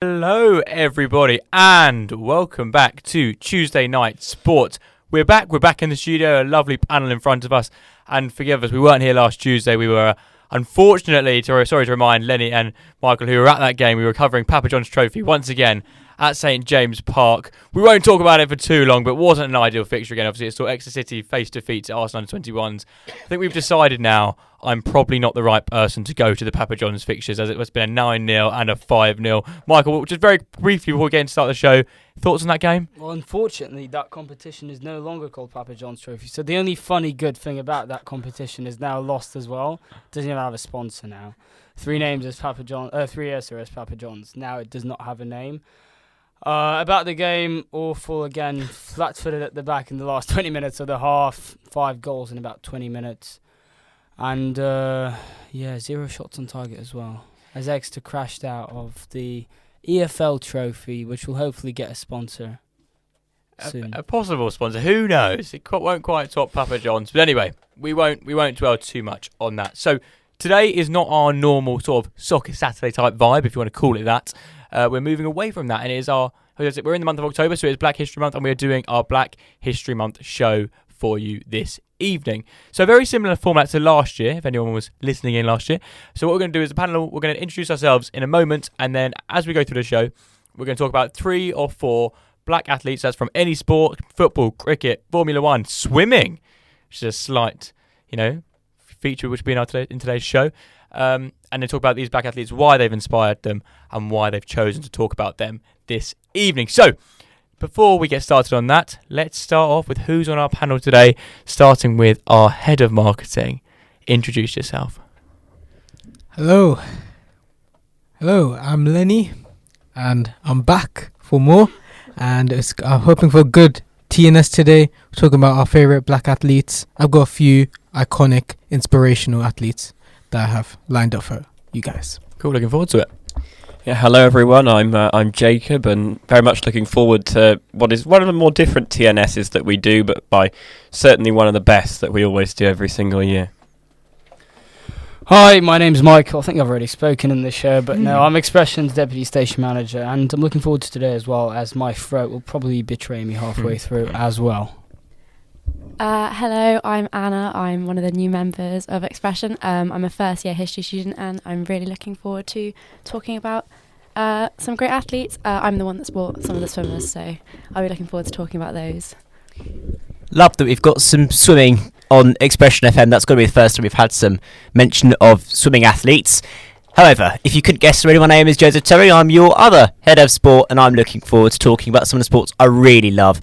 Hello everybody and welcome back to Tuesday Night Sport. We're back in the studio, a lovely panel in front of us, and forgive us, we weren't here last Tuesday. We were unfortunately, sorry to remind Lenny and Michael who were at that game, we were covering Papa John's Trophy once again at St James Park. We won't talk about it for too long, but it wasn't an ideal fixture again. Obviously, it saw Exeter City face defeat to Arsenal under-21s. I think we've decided now I'm probably not the right person to go to the Papa John's fixtures, as it has been a 9-0 and a 5-0. Michael, just very briefly before we get into start the show, thoughts on that game? Well, unfortunately, that competition is no longer called Papa John's Trophy. So the only funny good thing about that competition is now lost as well. It doesn't even have a sponsor now. Three years as Papa John's. Now it does not have a name. About the game, awful again, flat-footed at the back in the last 20 minutes of the half, 5 goals in about 20 minutes. And, 0 shots on target as well, as Exeter crashed out of the EFL trophy, which will hopefully get a sponsor soon. A possible sponsor, who knows? It won't quite top Papa John's. But anyway, we won't dwell too much on that. So today is not our normal sort of Soccer Saturday type vibe, if you want to call it that. We're moving away from that, and we're in the month of October, so it's Black History Month, and we're doing our Black History Month show for you this evening. So very similar format to last year, if anyone was listening in last year. So what we're going to do as a panel, we're going to introduce ourselves in a moment, and then as we go through the show, we're going to talk about 3 or 4 black athletes. That's from any sport: football, cricket, Formula 1, swimming, which is a slight, feature which will be in today's show. And then talk about these black athletes, why they've inspired them, and why they've chosen to talk about them this evening. So, before we get started on that, let's start off with who's on our panel today, starting with our head of marketing. Introduce yourself. Hello, I'm Lenny, and I'm back for more, and I'm hoping for a good TNS today. We're talking about our favourite black athletes. I've got a few iconic, inspirational athletes that I have lined up for you guys. Cool, looking forward to it. Yeah, hello everyone. I'm Jacob, and very much looking forward to what is one of the more different TNSs that we do, but by certainly one of the best that we always do every single year. Hi, my name's Michael. I think I've already spoken in the show, but no, I'm Expression's Deputy Station Manager, and I'm looking forward to today as well, as my throat will probably betray me halfway through as well. Hello, I'm Anna. I'm one of the new members of Expression. I'm a first-year history student, and I'm really looking forward to talking about some great athletes. I'm the one that's brought some of the swimmers, so I'll be looking forward to talking about those. Love that we've got some swimming on Expression FM. That's going to be the first time we've had some mention of swimming athletes. However, if you couldn't guess already, my name is Joseph Terry. I'm your other head of sport, and I'm looking forward to talking about some of the sports I really love,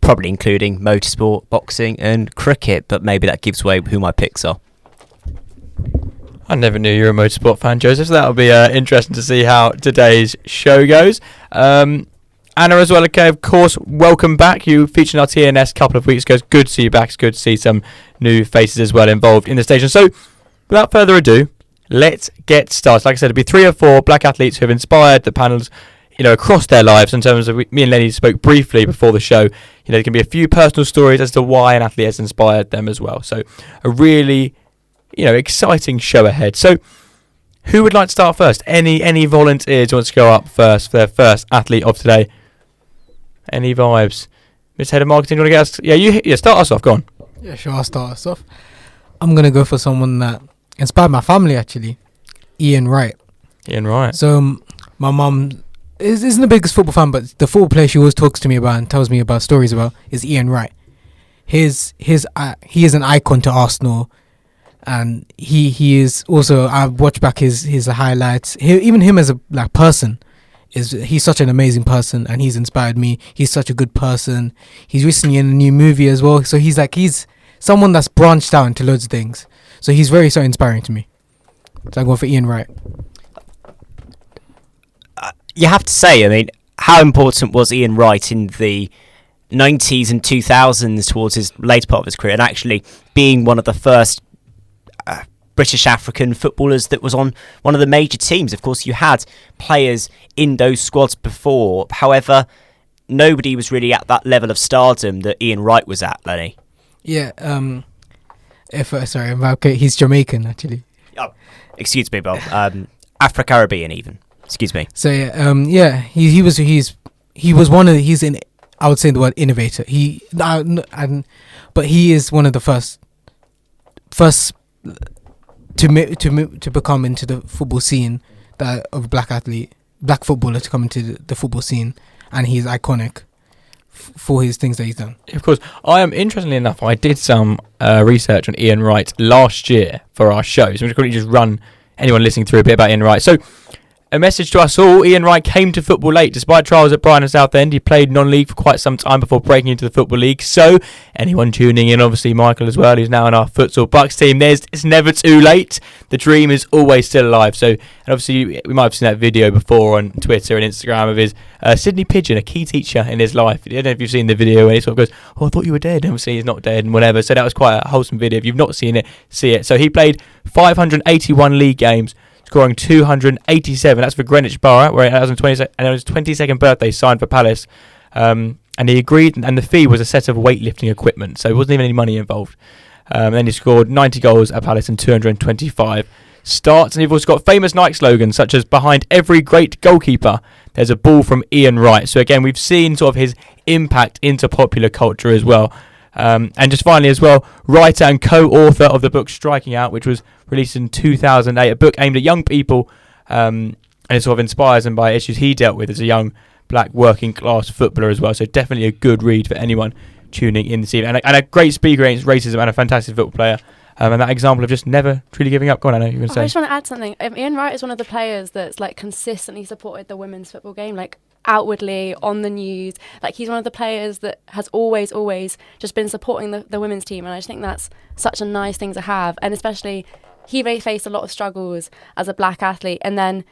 probably including motorsport, boxing and cricket, but maybe that gives away who my picks are. I never knew you were a motorsport fan, Joseph, so that'll be interesting to see how today's show goes. Anna as well, okay, of course, welcome back. You featured in our TNS a couple of weeks ago. It's good to see you back. It's good to see some new faces as well involved in the station. So, without further ado, let's get started. Like I said, it'll be 3 or 4 black athletes who have inspired the panels, across their lives. In terms of, me and Lenny spoke briefly before the show, there can be a few personal stories as to why an athlete has inspired them as well. So a really, exciting show ahead. So who would like to start first? Any volunteers who wants to go up first for their first athlete of today? Any vibes? Mr. Head of Marketing, do you want to get us? Start us off, go on. Yeah, sure, I'll start us off. I'm going to go for someone that inspired my family, actually. Ian Wright. So my mum isn't the biggest football fan, but the football player she always talks to me about and tells me about stories about is Ian Wright. He is an icon to Arsenal, and he is also, I've watched back his highlights. Even him as a person, he's such an amazing person, and he's inspired me. He's such a good person. He's recently in a new movie as well, so he's someone that's branched out into loads of things. So he's very so inspiring to me. So I'm going for Ian Wright. You have to say, how important was Ian Wright in the 90s and 2000s towards his later part of his career, and actually being one of the first British African footballers that was on one of the major teams? Of course, you had players in those squads before. However, nobody was really at that level of stardom that Ian Wright was at, Lenny. Yeah, he's Jamaican, actually. Oh, excuse me, Bob. Afro-Caribbean even. Excuse me. So he was one of he's in. I would say the word innovator. But he is one of the first to become into the football scene of a black footballer to come into the football scene, and he's iconic for his things that he's done. Of course, interestingly enough, I did some research on Ian Wright last year for our show, so I'm just going to run anyone listening through a bit about Ian Wright. So, a message to us all: Ian Wright came to football late. Despite trials at Brighton and Southend, he played non-league for quite some time before breaking into the Football League. So, anyone tuning in, obviously Michael as well, who's now in our Futsal Bucks team, it's never too late. The dream is always still alive. So, and obviously we might have seen that video before on Twitter and Instagram of his Sydney Pigeon, a key teacher in his life. I don't know if you've seen the video where he sort of goes, "Oh, I thought you were dead." And obviously he's not dead and whatever. So that was quite a wholesome video. If you've not seen it, see it. So he played 581 league games, scoring 287. That's for Greenwich Borough, where it was on his 22nd birthday, signed for Palace. And he agreed, and the fee was a set of weightlifting equipment, so there wasn't even any money involved. Then he scored 90 goals at Palace and 225 starts. And you've also got famous Nike slogans, such as "Behind every great goalkeeper, there's a ball from Ian Wright." So again, we've seen sort of his impact into popular culture as well. And just finally as well, writer and co-author of the book Striking Out, which was released in 2008, a book aimed at young people, and it sort of inspires them by issues he dealt with as a young black working class footballer as well. So definitely a good read for anyone tuning in this evening, and a great speaker against racism and a fantastic football player. And that example of just never truly giving up. Go on, I know you were going to say. I just want to add something. Ian Wright is one of the players that's like consistently supported the women's football game, like outwardly on the news. Like he's one of the players that has always just been supporting the women's team, and I just think that's such a nice thing to have. And especially he really faced a lot of struggles as a black athlete, and then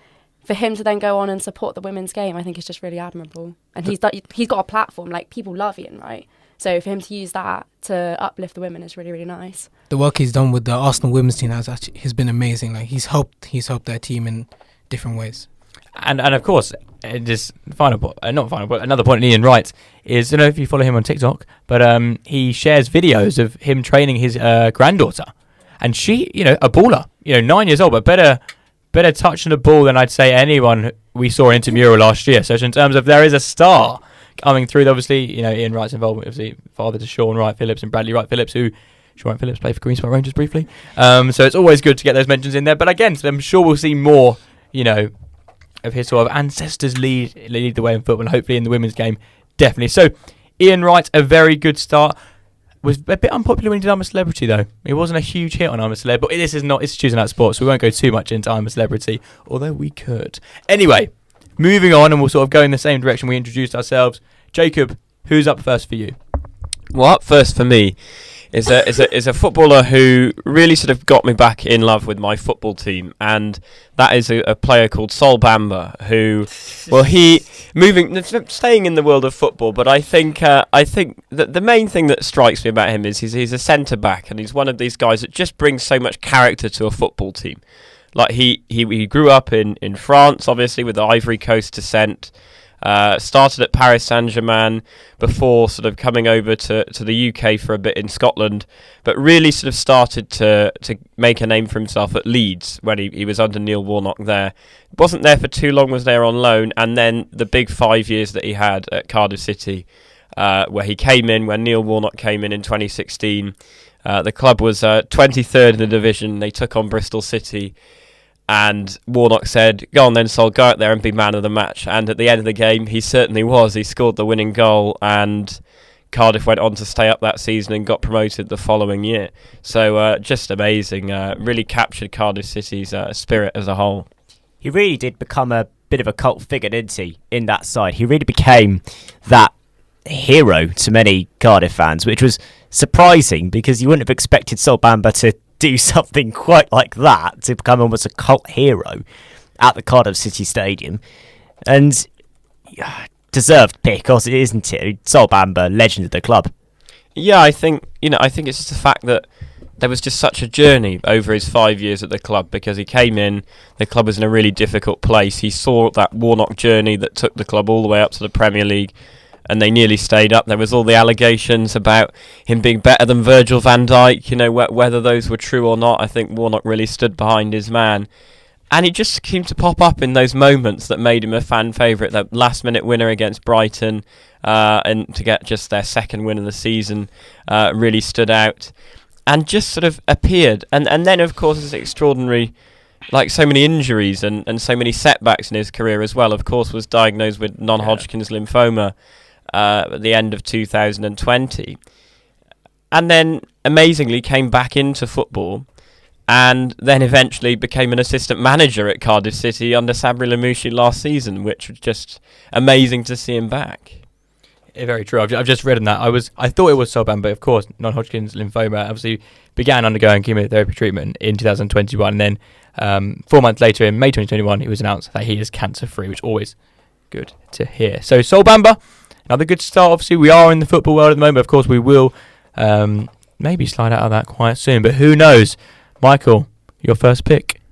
for him to then go on and support the women's game, I think is just really admirable. And he's got a platform, like people love Ian Wright. So for him to use that to uplift the women is really, really nice. The work he's done with the Arsenal women's team has been amazing. Like he's helped their team in different ways. And of course, just another point in Ian Wright is, I don't know if you follow him on TikTok, but he shares videos of him training his granddaughter, and she, a baller, 9 years old, but better touching the ball than I'd say anyone we saw in Intramural last year. So in terms of there is a star coming through, obviously, Ian Wright's involvement, obviously father to Sean Wright Phillips and Bradley Wright Phillips, who Sean Wright Phillips played for Green Spot Rangers briefly. So it's always good to get those mentions in there. But again, I'm sure we'll see more, of his sort of ancestors lead the way in football, and hopefully in the women's game, definitely. So Ian Wright, a very good start. Was a bit unpopular when he did I'm a Celebrity, though. It wasn't a huge hit on I'm a Celeb, but it's choosing out sports, so we won't go too much into I'm a Celebrity, although we could. Anyway, moving on, and we'll sort of go in the same direction we introduced ourselves. Jacob, who's up first for you? Well, up first for me is a footballer who really sort of got me back in love with my football team, and that is a player called Sol Bamba, who, well, staying in the world of football, but I think that the main thing that strikes me about him is he's a centre back, and he's one of these guys that just brings so much character to a football team. Like he grew up in France, obviously, with the Ivory Coast descent. Started at Paris Saint-Germain before sort of coming over to the UK for a bit in Scotland, but really sort of started to make a name for himself at Leeds when he was under Neil Warnock there. Wasn't there for too long, was there on loan, and then the big 5 years that he had at Cardiff City, where he came in when Neil Warnock came in 2016. The club was 23rd in the division. They took on Bristol City. And Warnock said, "Go on then, Sol, go out there and be man of the match." And at the end of the game, he certainly was. He scored the winning goal, and Cardiff went on to stay up that season and got promoted the following year. So just amazing. Really captured Cardiff City's spirit as a whole. He really did become a bit of a cult figure, didn't he, in that side? He really became that hero to many Cardiff fans, which was surprising because you wouldn't have expected Sol Bamba to do something quite like that, to become almost a cult hero at the Cardiff City Stadium. And deserved pick, isn't it? Sol Bamba, legend of the club. Yeah, I think it's just the fact that there was just such a journey over his 5 years at the club, because he came in, the club was in a really difficult place. He saw that Warnock journey that took the club all the way up to the Premier League, and they nearly stayed up. There was all the allegations about him being better than Virgil van Dijk, whether those were true or not. I think Warnock really stood behind his man. And he just seemed to pop up in those moments that made him a fan favourite. That last-minute winner against Brighton, and to get just their second win of the season, really stood out. And just sort of appeared. And then, of course, it's extraordinary, like so many injuries and so many setbacks in his career as well. Of course, was diagnosed with non-Hodgkin's lymphoma at the end of 2020. And then, amazingly, came back into football and then eventually became an assistant manager at Cardiff City under Sabri Lamouchi last season, which was just amazing to see him back. Very true. I've just read on that. I thought it was Solban, but of course, non-Hodgkin's lymphoma obviously began undergoing chemotherapy treatment in 2021, and then 4 months later, in May 2021, it was announced that he is cancer-free, which is always good to hear. So Solbamba, another good start. Obviously, we are in the football world at the moment. Of course, we will maybe slide out of that quite soon, but who knows? Michael, your first pick.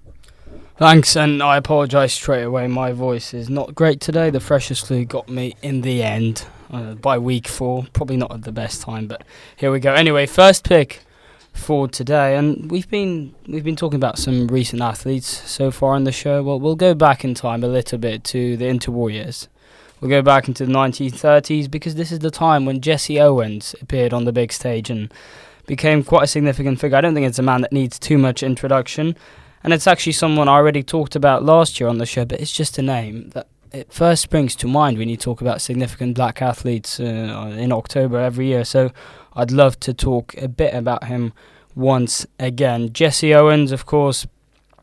Thanks, and I apologise straight away. My voice is not great today. The freshest flu got me in the end. By week 4, probably not at the best time, but here we go. Anyway, first pick for today, and we've been talking about some recent athletes so far in the show. Well, we'll go back in time a little bit to the Interwarriors. We'll go back into the 1930s because this is the time when Jesse Owens appeared on the big stage and became quite a significant figure. I don't think it's a man that needs too much introduction, and it's actually someone I already talked about last year on the show, but it's just a name that it first springs to mind when you talk about significant black athletes in October every year. So I'd love to talk a bit about him once again. Jesse Owens, of course,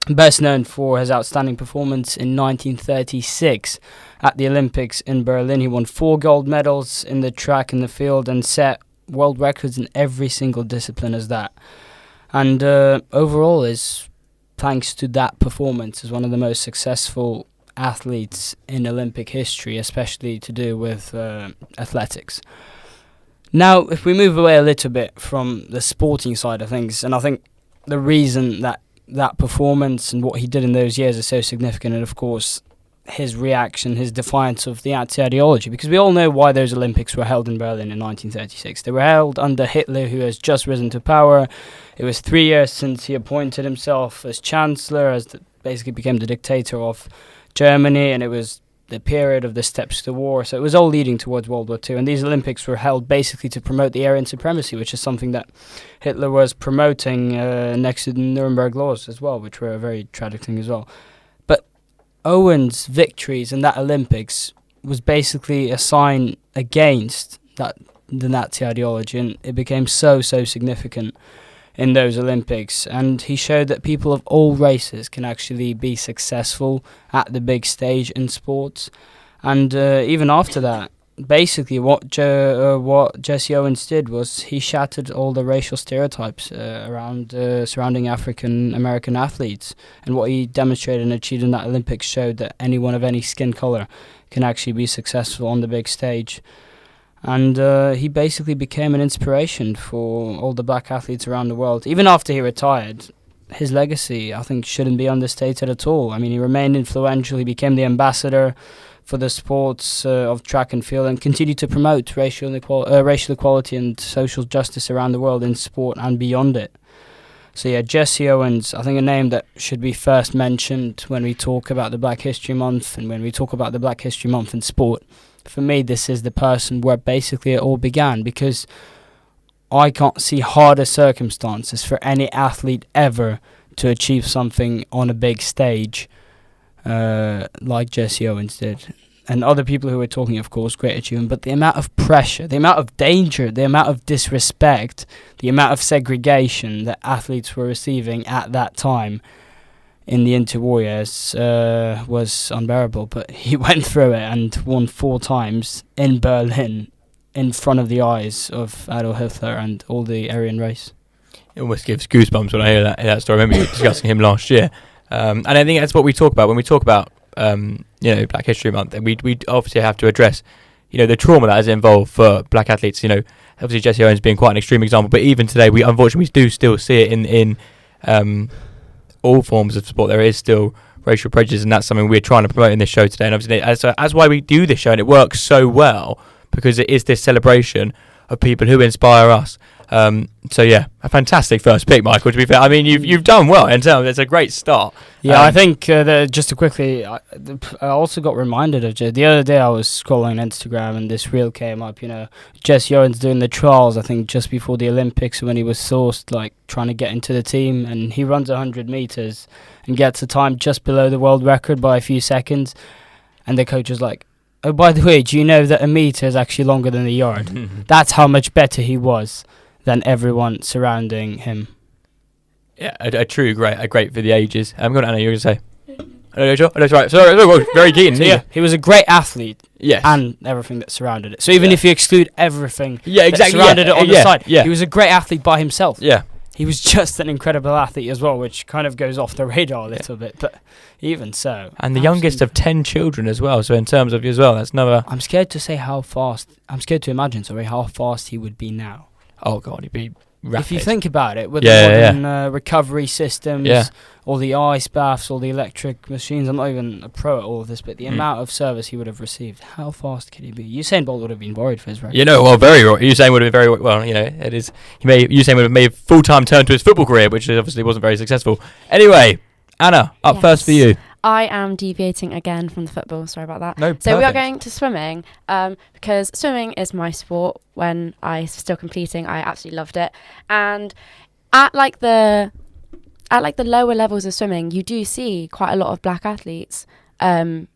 best known for his outstanding performance in 1936 at the Olympics in Berlin. He won 4 gold medals in the track and the field and set world records in every single discipline as that. And overall, is thanks to that performance, is one of the most successful athletes in Olympic history, especially to do with athletics. Now, if we move away a little bit from the sporting side of things, and I think the reason that performance and what he did in those years is so significant, and of course his reaction, his defiance of the Nazi ideology, because we all know why those Olympics were held in Berlin in 1936. They were held under Hitler, who has just risen to power. It was 3 years since he appointed himself as chancellor, basically became the dictator of Germany, and it was the period of the steps to war, so it was all leading towards World War II, and these Olympics were held basically to promote the Aryan supremacy, which is something that Hitler was promoting next to the Nuremberg laws as well, which were a very tragic thing as well. But Owens' victories in that Olympics was basically a sign against the Nazi ideology, and it became so significant in those Olympics, and he showed that people of all races can actually be successful at the big stage in sports. And even after that, basically what Jesse Owens did was he shattered all the racial stereotypes surrounding African American athletes, and what he demonstrated and achieved in that Olympics showed that anyone of any skin color can actually be successful on the big stage. And he basically became an inspiration for all the black athletes around the world. Even after he retired, his legacy, I think, shouldn't be understated at all. I mean, he remained influential. He became the ambassador for the sports of track and field, and continued to promote racial equality and social justice around the world in sport and beyond it. So yeah, Jesse Owens, I think a name that should be first mentioned when we talk about the Black History Month, and when we talk about the Black History Month in sport. For me, this is the person where basically it all began, because I can't see harder circumstances for any athlete ever to achieve something on a big stage like Jesse Owens did. And other people who were talking, of course, great achievement, but the amount of pressure, the amount of danger, the amount of disrespect, the amount of segregation that athletes were receiving at that time in the Interwarriors was unbearable. But he went through it and won 4 times in Berlin in front of the eyes of Adolf Hitler and all the Aryan race. It almost gives goosebumps when I hear that story. I remember you discussing him last year. And I think that's what we talk about when we talk about Black History Month, and we obviously have to address the trauma that is involved for black athletes. Obviously Jesse Owens being quite an extreme example, but even today we unfortunately do still see it in all forms of sport. There is still racial prejudice, and that's something we're trying to promote in this show today. And obviously as why we do this show, and it works so well because it is this celebration of people who inspire us So yeah, a fantastic first pick, Michael. To be fair, I mean you've done well in terms. It's a great start. Yeah, I think just to quickly, I also got reminded of the other day. I was scrolling Instagram and this reel came up. Jesse Owens doing the trials. I think just before the Olympics when he was sourced, like trying to get into the team, and he runs 100 meters and gets a time just below the world record by a few seconds, and the coach is like, "Oh, by the way, do you know that a meter is actually longer than a yard?" That's how much better he was than everyone surrounding him. Yeah, a great for the ages. I'm going to Anna. You were going to say? That's right. Sorry, very keen. So yeah, he was a great athlete. Yes. And everything that surrounded it. So even if you exclude everything that surrounded it on the side, he was a great athlete by himself. Yeah. He was just an incredible athlete as well, which kind of goes off the radar a little bit, but even so. And the youngest of 10 children as well, so in terms of you as well, that's another... I'm scared to imagine how fast he would be now. Oh God, he'd be rapid. If you think about it, with the modern recovery systems, all the ice baths, all the electric machines, I'm not even a pro at all of this, but the amount of service he would have received, how fast could he be? Usain Bolt would have been worried for his record. Usain would have been very well. It is. Usain would have made a full-time turn to his football career, which obviously wasn't very successful. Anyway, Anna, up first for you. I am deviating again from the football. Sorry about that. No, so we are going to swimming because swimming is my sport. When I was still competing, I absolutely loved it. And at the lower levels of swimming, you do see quite a lot of black athletes. But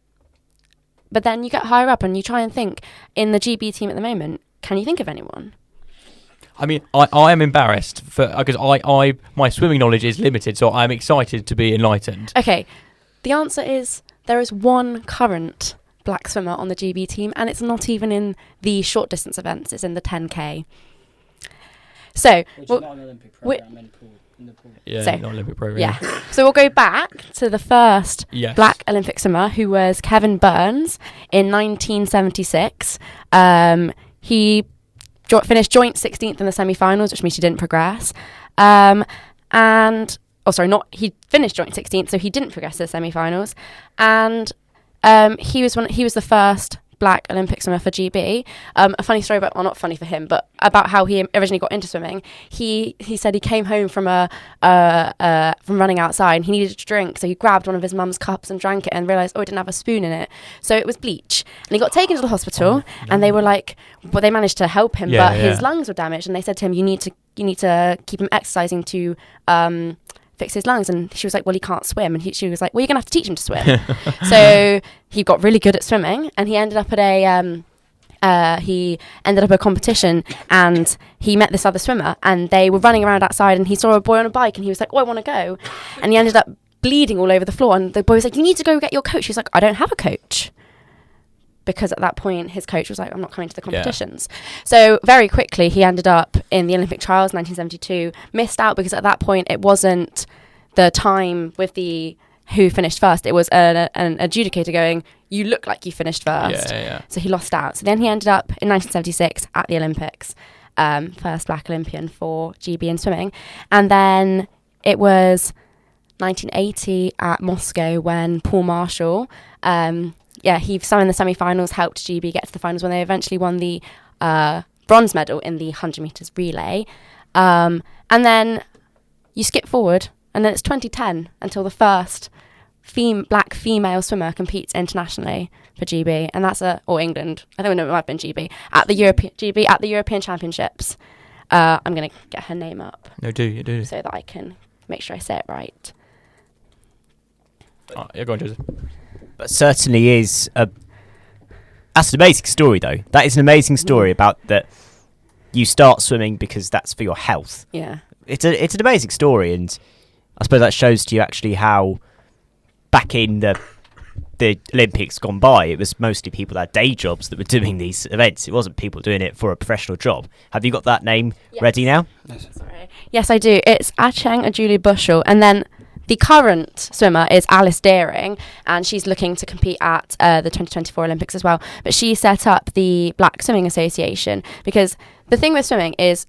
then you get higher up and you try and think, in the GB team at the moment, can you think of anyone? I mean, I am embarrassed because my swimming knowledge is limited, so I'm excited to be enlightened. Okay. The answer is there is one current black swimmer on the GB team, and it's not even in the short distance events. It's in the 10K. So, which is not an Olympic program in the pool. Yeah, so, not Olympic program. Yeah. So we'll go back to the first black Olympic swimmer, who was Kevin Burns in 1976. He finished joint 16th in the semi-finals, which means he didn't progress. He finished joint 16th, so he didn't progress to the semi-finals. And he was the first black Olympic swimmer for GB. A funny story not funny for him, but about how he originally got into swimming. He said he came home from from running outside and he needed to drink, so he grabbed one of his mum's cups and drank it and realised, it didn't have a spoon in it. So it was bleach. And he got taken to the hospital and they were like, well, they managed to help him, but his lungs were damaged, and they said to him, you need to keep him exercising to fix his lungs. And she was like, well, he can't swim. And she was like, well, you're gonna have to teach him to swim. So he got really good at swimming, and he ended up at a competition, and he met this other swimmer, and they were running around outside, and he saw a boy on a bike, and he was like, oh, I want to go. And he ended up bleeding all over the floor, and the boy was like, you need to go get your coach. He's like, I don't have a coach. Because at that point, his coach was like, I'm not coming to the competitions. Yeah. So very quickly, he ended up in the Olympic trials, 1972, missed out because at that point, it wasn't the time with who finished first. It was an adjudicator going, you look like you finished first. Yeah. So he lost out. So then he ended up in 1976 at the Olympics, first black Olympian for GB in swimming. And then it was 1980 at Moscow when Paul Marshall... he swam in the semi-finals, helped GB get to the finals when they eventually won the bronze medal in the 100 metres relay. And then you skip forward, and then it's 2010 until the first black female swimmer competes internationally for GB, and that's or England. I don't know, it might have been GB at the European Championships. I'm going to get her name up. No, do so that I can make sure I say it right. You're going, Joseph. But certainly is that's an amazing story, though. That is an amazing story about that. You start swimming because that's for your health. Yeah, it's an amazing story, and I suppose that shows to you actually how back in the Olympics gone by, it was mostly people that had day jobs that were doing these events. It wasn't people doing it for a professional job. Have you got that name ready now? Sorry. Yes, I do. It's Acheng Julie Bushell, and then the current swimmer is Alice Deering, and she's looking to compete at the 2024 Olympics as well. But she set up the Black Swimming Association because the thing with swimming is,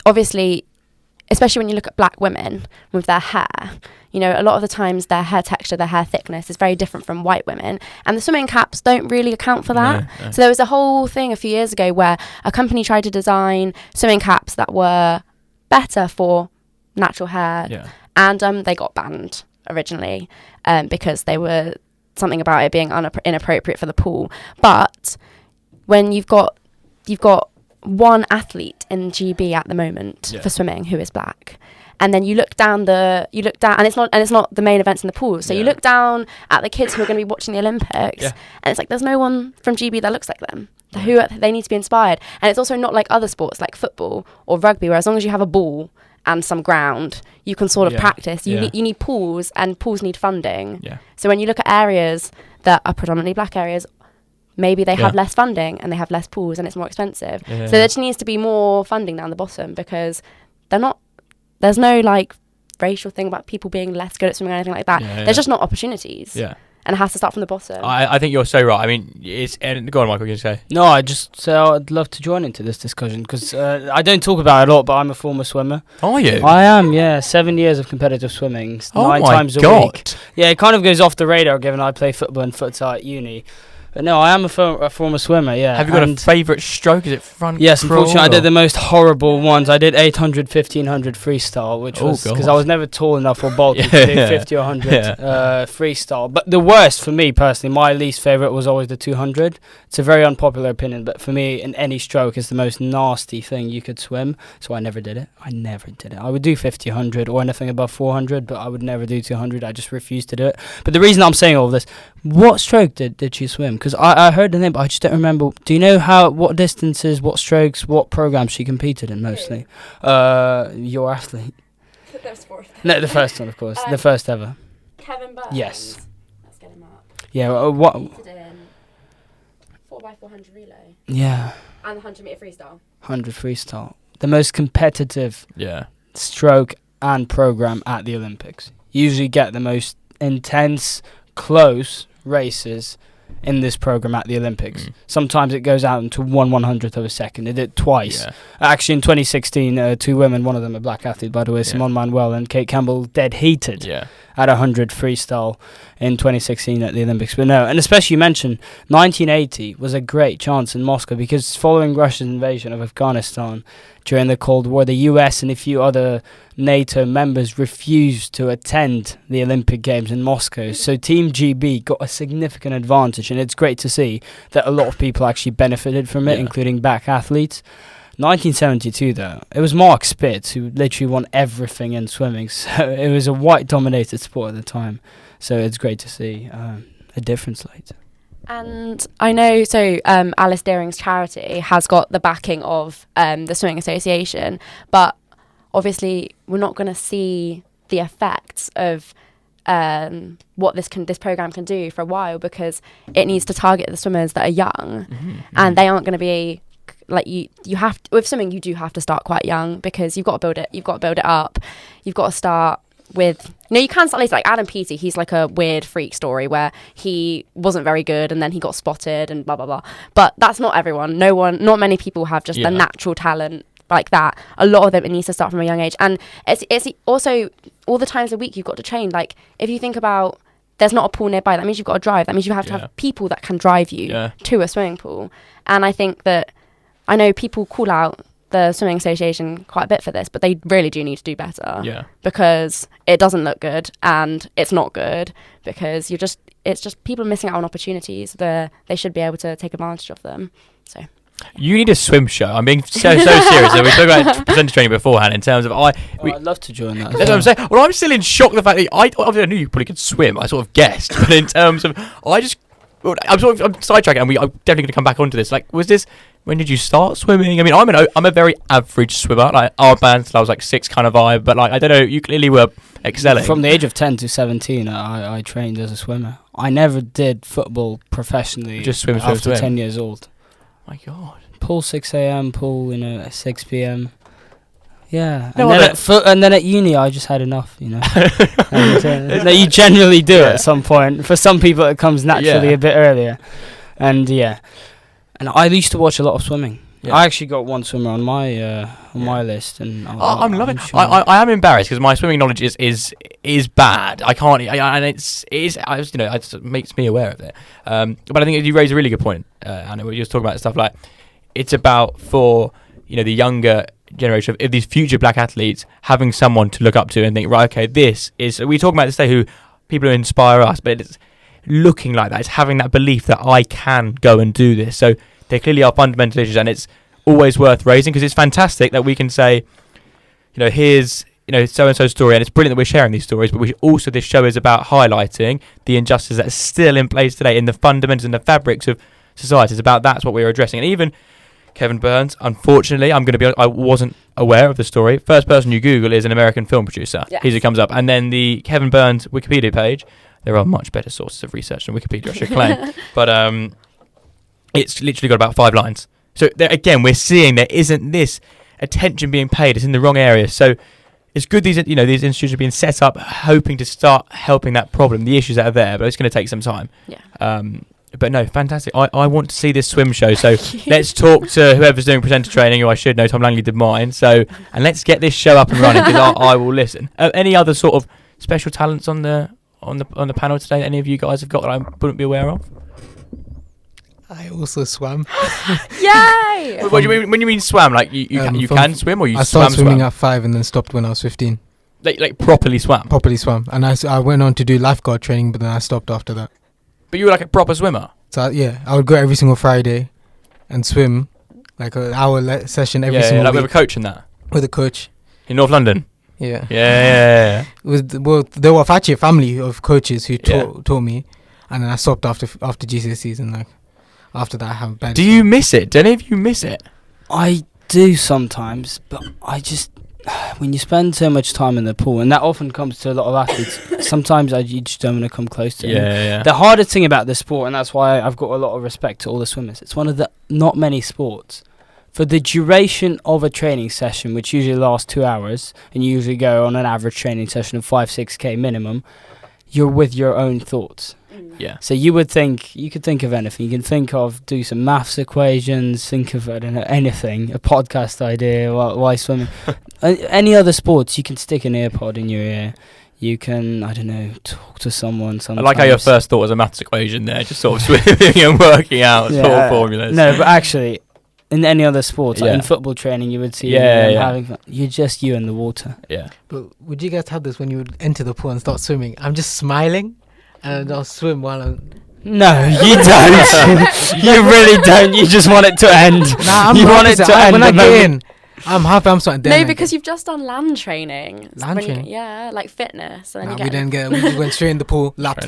obviously, especially when you look at black women with their hair, you know, a lot of the times their hair texture, their hair thickness is very different from white women. And the swimming caps don't really account for that. No. So there was a whole thing a few years ago where a company tried to design swimming caps that were better for natural hair. Yeah. And they got banned originally because they were something about it being inappropriate for the pool. But when you've got one athlete in GB at the moment for swimming who is black, and then you look down, and it's not the main events in the pool. So you look down at the kids who are going to be watching the Olympics, and it's like there's no one from GB that looks like them. They need to be inspired, and it's also not like other sports like football or rugby, where as long as you have a ball and some ground, you can sort of practice. You need pools, and pools need funding. Yeah. So when you look at areas that are predominantly black areas, maybe they have less funding and they have less pools and it's more expensive. Yeah. So there just needs to be more funding down the bottom, because there's no like racial thing about people being less good at swimming or anything like that. There's just not opportunities. Yeah. And it has to start from the bottom. I think you're so right. I mean, go on, Michael, you can say. No, I'd love to join into this discussion, because I don't talk about it a lot, but I'm a former swimmer. Are you? I am, yeah. 7 years of competitive swimming, 9 times a week. God. Yeah, it kind of goes off the radar given I play football and futsal at uni. But no, I am a former swimmer, yeah. Have you got a favourite stroke? Is it front Yes, crawl, unfortunately, I did the most horrible ones. I did 800, 1500 freestyle, which was because I was never tall enough or bulky to do 50 or 100 freestyle. But the worst for me personally, my least favourite was always the 200. It's a very unpopular opinion, but for me, in any stroke is the most nasty thing you could swim. So I never did it. I would do 50, 100 or anything above 400, but I would never do 200. I just refused to do it. But the reason I'm saying all this, what stroke did she swim? Because I heard the name, but I just don't remember. Do you know what distances, what strokes, what programs she competed in mostly? Your athlete. There's fourth. No, the first one, of course. The first ever. Kevin Burns. Yes. Let's get him up. Yeah, what? Competed in 4x400 relay. Yeah. And 100 metre freestyle. 100 freestyle. The most competitive Yeah. stroke and program at the Olympics. You usually get the most intense, close races in this program at the Olympics. Sometimes it goes out into 1/100th of a second. It did twice. Yeah. Actually, in 2016, 2 women, one of them a black athlete, by the way, Simone Manuel and Kate Campbell, dead heated at 100 freestyle in 2016 at the Olympics. But no, and especially you mentioned 1980 was a great chance in Moscow, because following Russia's invasion of Afghanistan during the Cold War, the US and a few other NATO members refused to attend the Olympic Games in Moscow. So Team GB got a significant advantage, and it's great to see that a lot of people actually benefited from it, including back athletes. 1972, though, it was Mark Spitz who literally won everything in swimming. So it was a white-dominated sport at the time. So it's great to see a difference later. And I know, so Alice Deering's charity has got the backing of the Swimming Association, but obviously we're not going to see the effects of what this program can do for a while, because it needs to target the swimmers that are young, and they aren't going to be like you have to, with swimming you do have to start quite young, because you've got to build it up. You've got to start with, you can start later, like Adam Peaty. He's like a weird freak story where he wasn't very good and then he got spotted and blah blah blah, but that's not everyone. Not many people have just the natural talent like that. A lot of them, it needs to start from a young age, and it's also all the times a week you've got to train. Like if you think about, there's not a pool nearby, that means you've got to drive. That means you have to have people that can drive you to a swimming pool. And I think that, I know people call out the Swimming Association quite a bit for this, but they really do need to do better. Yeah. Because it doesn't look good, and it's not good, because it's just people are missing out on opportunities that they should be able to take advantage of them. So you need a swim show. I'm being so serious. We talked about presenter training beforehand in terms of I'd love to join that. That's what I'm saying. Well, I'm still in shock the fact that obviously I knew you probably could swim. I sort of guessed, but in terms of I'm sidetracking, and I'm definitely going to come back onto this. Like, when did you start swimming? I mean, I'm a very average swimmer. Like armbands till I was like 6 kind of vibe, but like I don't know. You clearly were excelling. From the age of 10 to 17, I trained as a swimmer. I never did football professionally. Just swim after 10 years old. My God. Pool 6 a.m. Pool at 6 p.m. Yeah, and then at uni I just had enough, and, you generally do at some point. For some people it comes naturally a bit earlier, and I used to watch a lot of swimming. I actually got one swimmer on my list, and I'm loving. sure. I am embarrassed because my swimming knowledge is bad. I can't, and it makes me aware of it. But I think you raise a really good point, Anna. We were just talking about stuff like it's about for the younger generation of these future black athletes having someone to look up to and think, right, okay, this is. We talk about this today, who people who inspire us, but it's looking like that. It's having that belief that I can go and do this. So there clearly are fundamental issues, and it's always worth raising because it's fantastic that we can say, here's so and so story, and it's brilliant that we're sharing these stories. But this show is about highlighting the injustice that's still in place today in the fundamentals and the fabrics of society. It's about that's what we're addressing, and even Kevin Burns. Unfortunately, I wasn't aware of the story. First person you Google is an American film producer. Yes. He comes up, and then the Kevin Burns Wikipedia page. There are much better sources of research than Wikipedia, I should claim. But it's literally got about 5 lines. So there, again, we're seeing there isn't this attention being paid. It's in the wrong area. So it's good these institutions are being set up, hoping to start helping that problem, the issues that are there. But it's going to take some time. Yeah. But no, fantastic. I want to see this swim show. So let's talk to whoever's doing presenter training, who I should know, Tom Langley did mine. So, and let's get this show up and running because I will listen. Any other sort of special talents on the panel today that any of you guys have got that I wouldn't be aware of? I also swam. Yay! What do you mean when you mean swam? Like you can swim, or you I started swimming swam? at 5 and then stopped when I was 15. Like properly swam. Properly swam, and I went on to do lifeguard training, but then I stopped after that. But you were like a proper swimmer. So I would go every single Friday and swim like an hour session every single like week with a coach and that. with a coach. In North London. Yeah. Yeah. There were actually a family of coaches who taught me, and then I stopped after GCSEs, and like after that I haven't been. Do you miss it? Do any of you miss it? I do sometimes, but I just when you spend so much time in the pool, and that often comes to a lot of athletes, sometimes you just don't want to come close to it. Yeah. The hardest thing about this sport, and that's why I've got a lot of respect to all the swimmers, it's one of the not many sports. For the duration of a training session, which usually lasts 2 hours, and you usually go on an average training session of 5-6K minimum, you're with your own thoughts. Yeah. So you could think of anything. You can think of, do some maths equations, think of, I don't know, anything, a podcast idea while swimming. Any other sports, you can stick an earpod in your ear. You can, I don't know, talk to someone sometimes. I like how your first thought was a maths equation there, just sort of swimming and working out sort of formulas. No, but actually, in any other sports, like in football training, you would see having fun. You're just you in the water. Yeah. But would you guys have this when you would enter the pool and start swimming? I'm just smiling, and I'll swim while I'm... No, you don't. You really don't. You just want it to end. Nah, you want it to end. When I get in, I'm happy. I'm starting. No, because you've just done land training. Land training? Yeah, like fitness. And then we didn't get. We just went straight in the pool. Laps.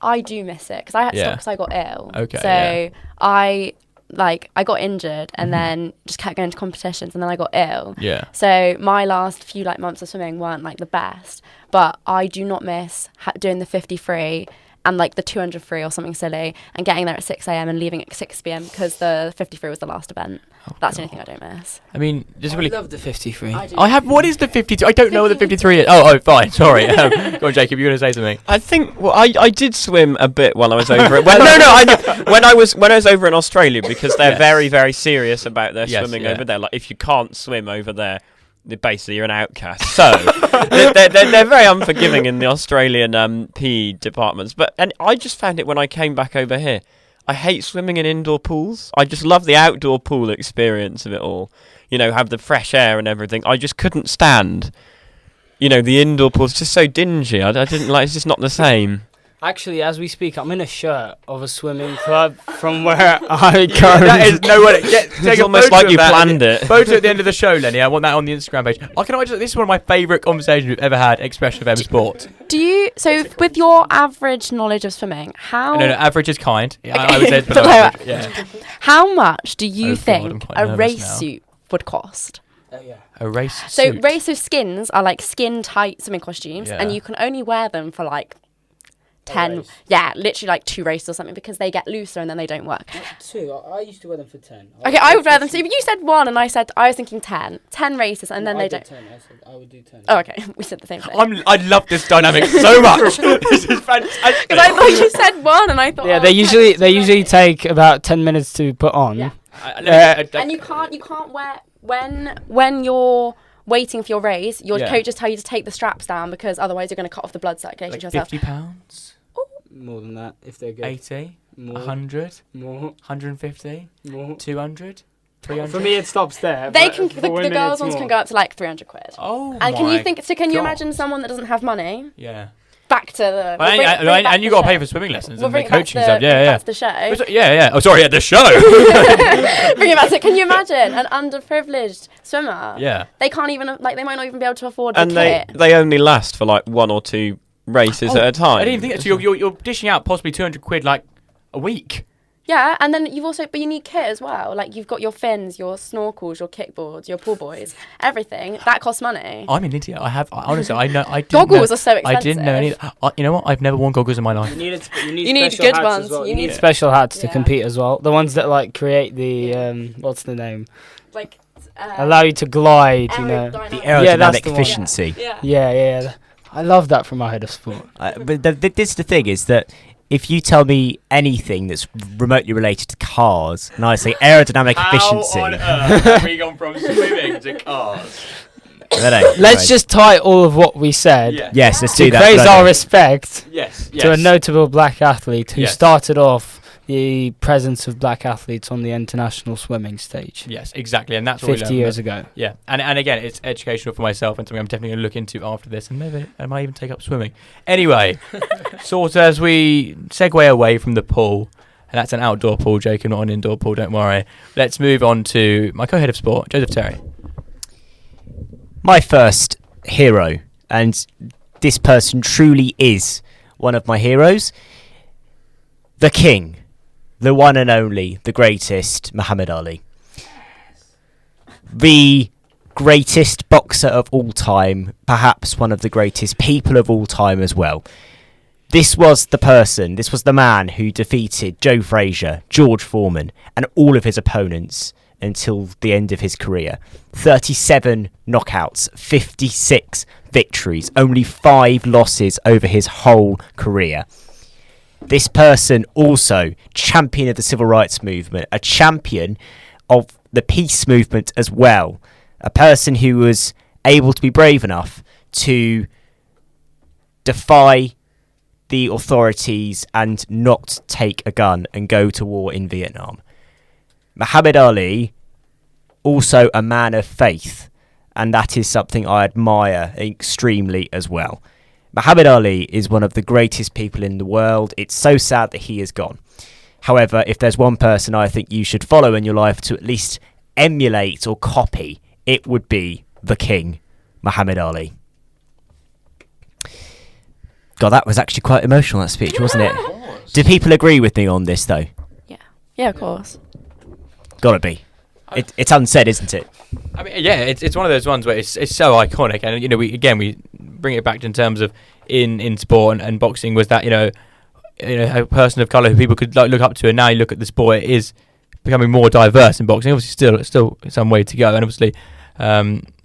I do miss it because I had to stop because I got ill. Okay. So I got injured and then just kept going to competitions and then I got ill. Yeah. So my last few months of swimming weren't the best, but I do not miss doing the 50 and the 200 free or something silly and getting there at 6 a.m. and leaving at 6 p.m. because the 50 was the last event. That's the only thing I don't miss. I mean, just really. I love the 53. What is the 52? I don't know what the 53 is. Oh, fine. Sorry. Go on, Jacob. You were going to say something. I think. Well, I did swim a bit while I was over it. When I was over in Australia, because they're very, very serious about their swimming over there. Like, if you can't swim over there, basically you're an outcast. So they're very unforgiving in the Australian PE departments. And I just found it when I came back over here. I hate swimming in indoor pools. I just love the outdoor pool experience of it all. Have the fresh air and everything. I just couldn't stand, the indoor pool. It's just so dingy. I didn't like. It's just not the same. Actually, as we speak, I'm in a shirt of a swimming club from where I go. That is no way. It's almost like you planned it. Photo at the end of the show, Lenny. I want that on the Instagram page. This is one of my favourite conversations we've ever had. Expression of M Sport. With your average knowledge of swimming, how? No, average is kind. Okay. I would say below average. Yeah. How much do you think God, a race suit would cost? A race suit. So race skins are skin tight swimming costumes, and you can only wear them for 10, literally 2 races or something because they get looser and then they don't work. 2. I used to wear them for 10. Okay, I would wear them. So you said 1 and I was thinking 10. 10 races and then they don't. 10. I said I would do 10. Oh, okay. We said the same thing. I love this dynamic so much. This is fantastic. Because I thought you said 1 and I thought. Yeah, they usually take about 10 minutes to put on. Yeah. And you can't wear when you're waiting for your race. Your coaches tell you to take the straps down because otherwise you're going to cut off the blood circulation to yourself. £50, More than that, if they're good. 80, More. 100, More. 150, More. 200, 300. For me, it stops there. They but can for the women, girls it's ones more. can go up to like 300 quid. Oh, And can you think? So can you God. imagine someone that doesn't have money? Yeah. Back to the. And you got to pay for swimming lessons and the coaching stuff. Yeah, That's the show. Yeah. Oh, sorry, the show. Bring it back to. Can you imagine an underprivileged swimmer? Yeah. They can't even they might not even be able to afford And the kit. they only last for like 1 or 2 races at a time. I didn't even think that. So you're dishing out possibly 200 quid like a week. Yeah, and then but you need kit as well. Like you've got your fins, your snorkels, your kickboards, your pool buoys, everything. That costs money. I'm an idiot. Honestly, I know. Goggles are so expensive. I didn't know any. You know what? I've never worn goggles in my life. You need special good hats ones. as well. You You need- need special hats to Yeah. compete as well. The ones that like create the what's the name? Like Allow you to glide. You know. aerodynamic. The Yeah, that's aerodynamic the one. efficiency. Yeah. Yeah. I love that from my head of sport. But this is the thing, is that if you tell me anything that's remotely related to cars, and I say aerodynamic efficiency, How on earth have we gone from swimming to cars? Let's just tie all of what we said Yes, let's to do that. praise Bloody- our respect Yes. to a notable black athlete who Yes. started off the presence of black athletes on the international swimming stage Yes, exactly, and that's what we 50 learned. years ago. Yeah, and again, it's educational for myself and something I'm definitely going to look into after this, and maybe I might even take up swimming. Anyway, sort of as we segue away from the pool, and that's an outdoor pool, Jacob, not an indoor pool, don't worry. Let's move on to my co-head of sport, Joseph Terry. My first hero, and this person truly is one of my heroes, the king, the one and only, the greatest, Muhammad Ali. The greatest boxer of all time, perhaps one of the greatest people of all time as well. This was the man who defeated Joe Frazier, George Foreman, and all of his opponents until the end of his career. 37 knockouts, 56 victories, only 5 losses over his whole career. This person also champion of the civil rights movement, a champion of the peace movement as well, a person who was able to be brave enough to defy the authorities and not take a gun and go to war in Vietnam. Muhammad Ali, also a man of faith, and that is something I admire extremely as well. Muhammad Ali is one of the greatest people in the world. It's so sad that he is gone. However, if there's one person I think you should follow in your life to at least emulate or copy, it would be the king, Muhammad Ali. God, that was actually quite emotional, that speech, wasn't it? Do people agree with me on this, though? Yeah, of course. Gotta be. It's unsaid, isn't it? I mean, yeah, it's one of those ones where it's so iconic, and we bring it back in terms of in sport and boxing was that a person of colour who people could look up to, and now you look at the sport, it is becoming more diverse in boxing. Obviously, still some way to go, and obviously,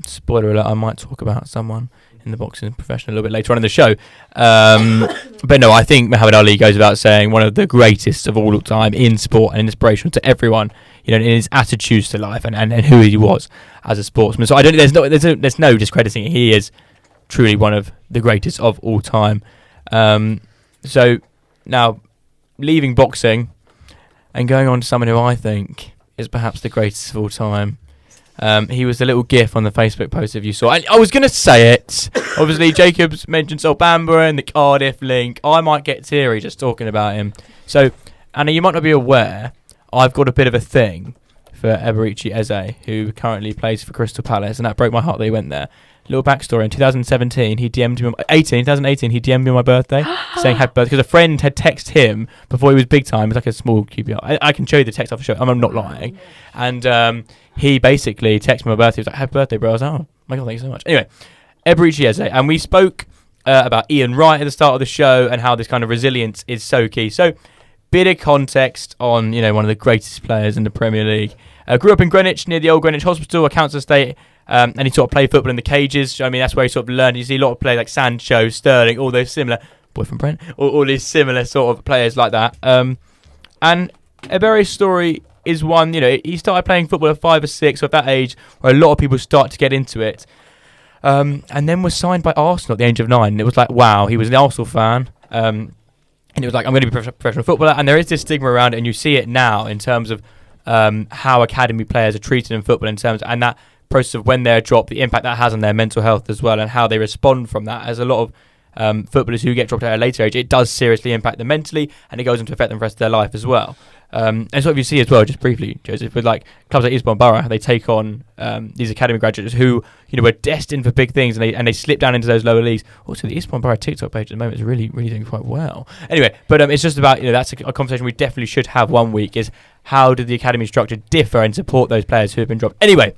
spoiler alert, I might talk about someone in the boxing profession a little bit later on in the show. But no, I think Muhammad Ali goes without saying one of the greatest of all time in sport and inspirational to everyone, in his attitudes to life and who he was as a sportsman. So I don't there's no discrediting it. He is truly one of the greatest of all time. So now leaving boxing and going on to someone who I think is perhaps the greatest of all time. He was the little GIF on the Facebook post if you saw. I was going to say it. Obviously, Jacob's mentioned Sol Bamba and the Cardiff link. I might get teary just talking about him. So, Anna, you might not be aware, I've got a bit of a thing for Eberici Eze, who currently plays for Crystal Palace, and that broke my heart that he went there. Little backstory, in 2018, he DM'd me on my birthday, saying happy birthday, because a friend had texted him before he was big time. It's like a small QPR. I can show you the text off the show. I'm not lying. And he basically texted me on my birthday. He was like, happy birthday, bro. I was like, oh, my God, thank you so much. Anyway, Eberici Eze, and we spoke about Ian Wright at the start of the show and how this kind of resilience is so key. So, bit of context on, one of the greatest players in the Premier League. Grew up in Greenwich, near the old Greenwich Hospital, a council estate, and he sort of played football in the cages. I mean, that's where he sort of learned. You see a lot of players like Sancho, Sterling, all those similar, boy from Brent, all these similar sort of players like that. And Ebere's story is one, he started playing football at 5 or 6, so at that age where a lot of people start to get into it. And then was signed by Arsenal at the age of 9. And it was like, wow, he was an Arsenal fan. And it was like, I'm going to be a professional footballer. And there is this stigma around it, and you see it now in terms of how academy players are treated in football, and that process of when they're dropped, the impact that has on their mental health as well, and how they respond from that. As a lot of footballers who get dropped at a later age, it does seriously impact them mentally, and it goes on to affect them for the rest of their life as well. And so if you see as well, just briefly, Joseph, with like clubs like Eastbourne Borough, they take on these academy graduates who were destined for big things, and they slip down into those lower leagues. Also, the Eastbourne Borough TikTok page at the moment is really doing quite well. Anyway, but it's just about that's a conversation we definitely should have one week. Is how did the academy structure differ and support those players who have been dropped? Anyway,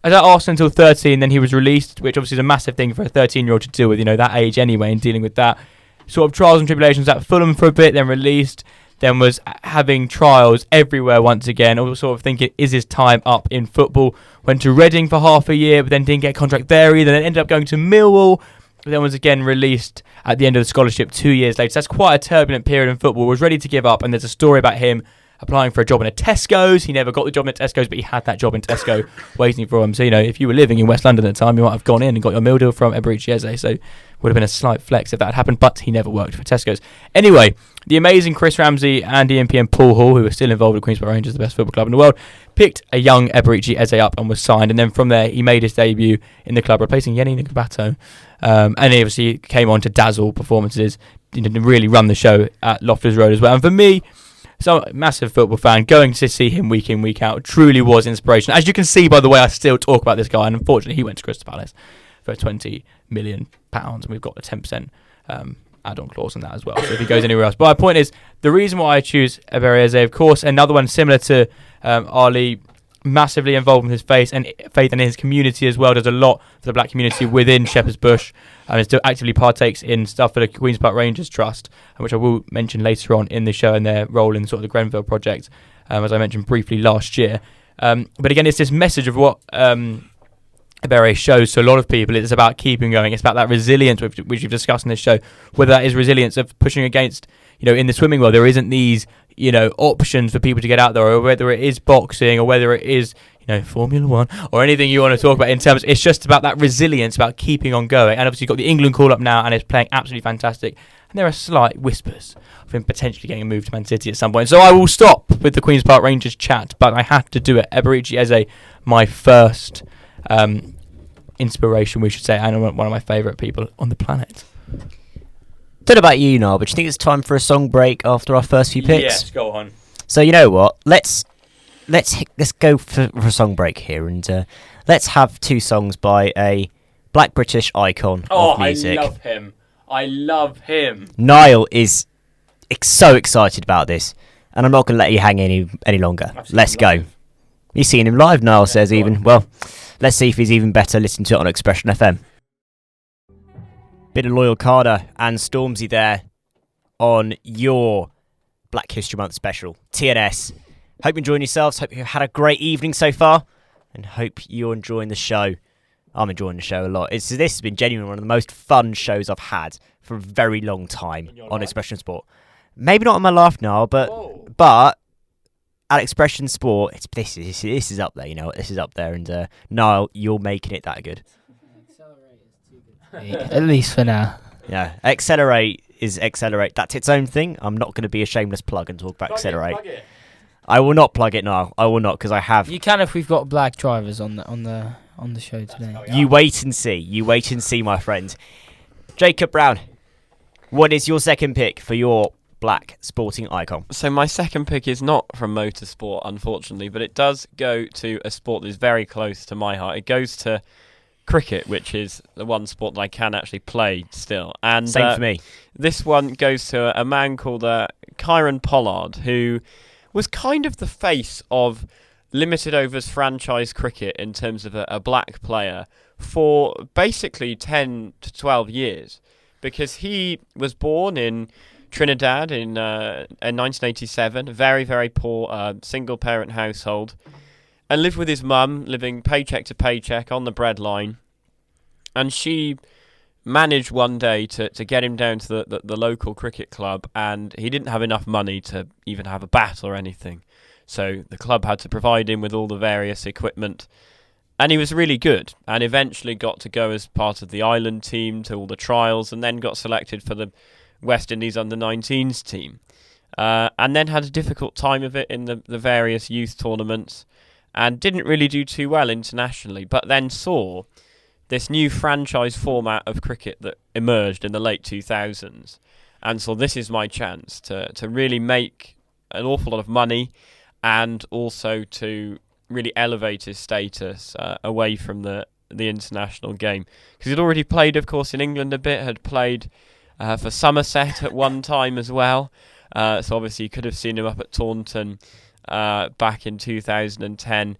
I was at Arsenal until 13, then he was released, which obviously is a massive thing for a 13-year-old to deal with. That age anyway, and dealing with that sort of trials and tribulations. At Fulham for a bit, then released. Then was having trials everywhere once again. I was sort of thinking, is his time up in football? Went to Reading for half a year, but then didn't get a contract there either. Then ended up going to Millwall. But then was again released at the end of the scholarship 2 years later. So that's quite a turbulent period in football. Was ready to give up, and there's a story about him applying for a job in a Tesco's. He never got the job in a Tesco's, but he had that job in Tesco waiting for him. So, if you were living in West London at the time, you might have gone in and got your meal deal from Eberechi Eze. So would have been a slight flex if that had happened, but he never worked for Tesco's. Anyway, the amazing Chris Ramsey, Andy Impey and Paul Hall, who are still involved with Queen's Park Rangers, the best football club in the world, picked a young Eberechi Eze up and was signed. And then from there, he made his debut in the club, replacing Yenny Nkabato. And he obviously came on to dazzle performances, to really run the show at Loftus Road as well. And for me, so massive football fan, going to see him week in, week out truly was inspiration. As you can see by the way I still talk about this guy, and unfortunately he went to Crystal Palace for £20 million, and we've got a 10% add-on clause on that as well, so if he goes anywhere else. But my point is, the reason why I choose Ebere Eze, of course, another one similar to Ali, massively involved in his faith and in his community as well, does a lot for the black community within Shepherd's Bush, and still actively partakes in stuff for the Queen's Park Rangers Trust, which I will mention later on in the show, and their role in sort of the Grenville project, as I mentioned briefly last year. But again, it's this message of what Ebere shows to a lot of people. It's about keeping going. It's about that resilience, which you've discussed in this show, whether that is resilience of pushing against, in the swimming world, there isn't these, options for people to get out there, or whether it is boxing, or whether it is, Formula One, or anything you want to talk about in terms, it's just about that resilience, about keeping on going. And obviously you've got the England call-up now, and it's playing absolutely fantastic. And there are slight whispers of him potentially getting a move to Man City at some point. So I will stop with the Queen's Park Rangers chat, but I have to do it. Eberechi Eze, my first inspiration, we should say, and one of my favourite people on the planet. Don't know about you, Niall, but do you think it's time for a song break after our first few picks? Yes, go on. So you know what? Let's go for a song break here, and let's have two songs by a Black British icon of music. I love him. Niall is so excited about this, and I'm not going to let you hang any longer. Let's go. You've seen him live, Niall says even. Well, let's see if he's even better. Listen to it on Expression FM. Bit of Loyal Carter and Stormzy there on your Black History Month special. TNS. Hope you're enjoying yourselves. Hope you had a great evening so far. And hope you're enjoying the show. I'm enjoying the show a lot. This has been genuinely one of the most fun shows I've had for a very long time on Expression Sport. Maybe not on my life now, but at Expression Sport, this is up there. This is up there. And Niall, you're making it that good. At least for now. Yeah, Accelerate. That's its own thing. I'm not going to be a shameless plug and talk about Accelerate. Plug it. I will not plug it now. I will not, because I have. You can if we've got black drivers on the show today. You wait and see. You wait and see, my friend. Jacob Brown, what is your second pick for your black sporting icon? So my second pick is not from motorsport, unfortunately, but it does go to a sport that is very close to my heart. It goes to cricket, which is the one sport that I can actually play still. And same for me. This one goes to a man called Kieran Pollard, who was kind of the face of limited overs franchise cricket in terms of a black player for basically 10 to 12 years, because he was born in Trinidad in 1987, very, very poor single parent household, and lived with his mum, living paycheck to paycheck on the breadline. And she managed one day to get him down to the local cricket club, and he didn't have enough money to even have a bat or anything. So the club had to provide him with all the various equipment. And he was really good, and eventually got to go as part of the Ireland team to all the trials, and then got selected for the West Indies under-19s team. And then had a difficult time of it in the various youth tournaments, and didn't really do too well internationally, but then saw this new franchise format of cricket that emerged in the late 2000s, and so this is my chance to really make an awful lot of money, and also to really elevate his status away from the international game. Because he'd already played, of course, in England a bit, had played for Somerset at one time as well. So obviously you could have seen him up at Taunton back in 2010.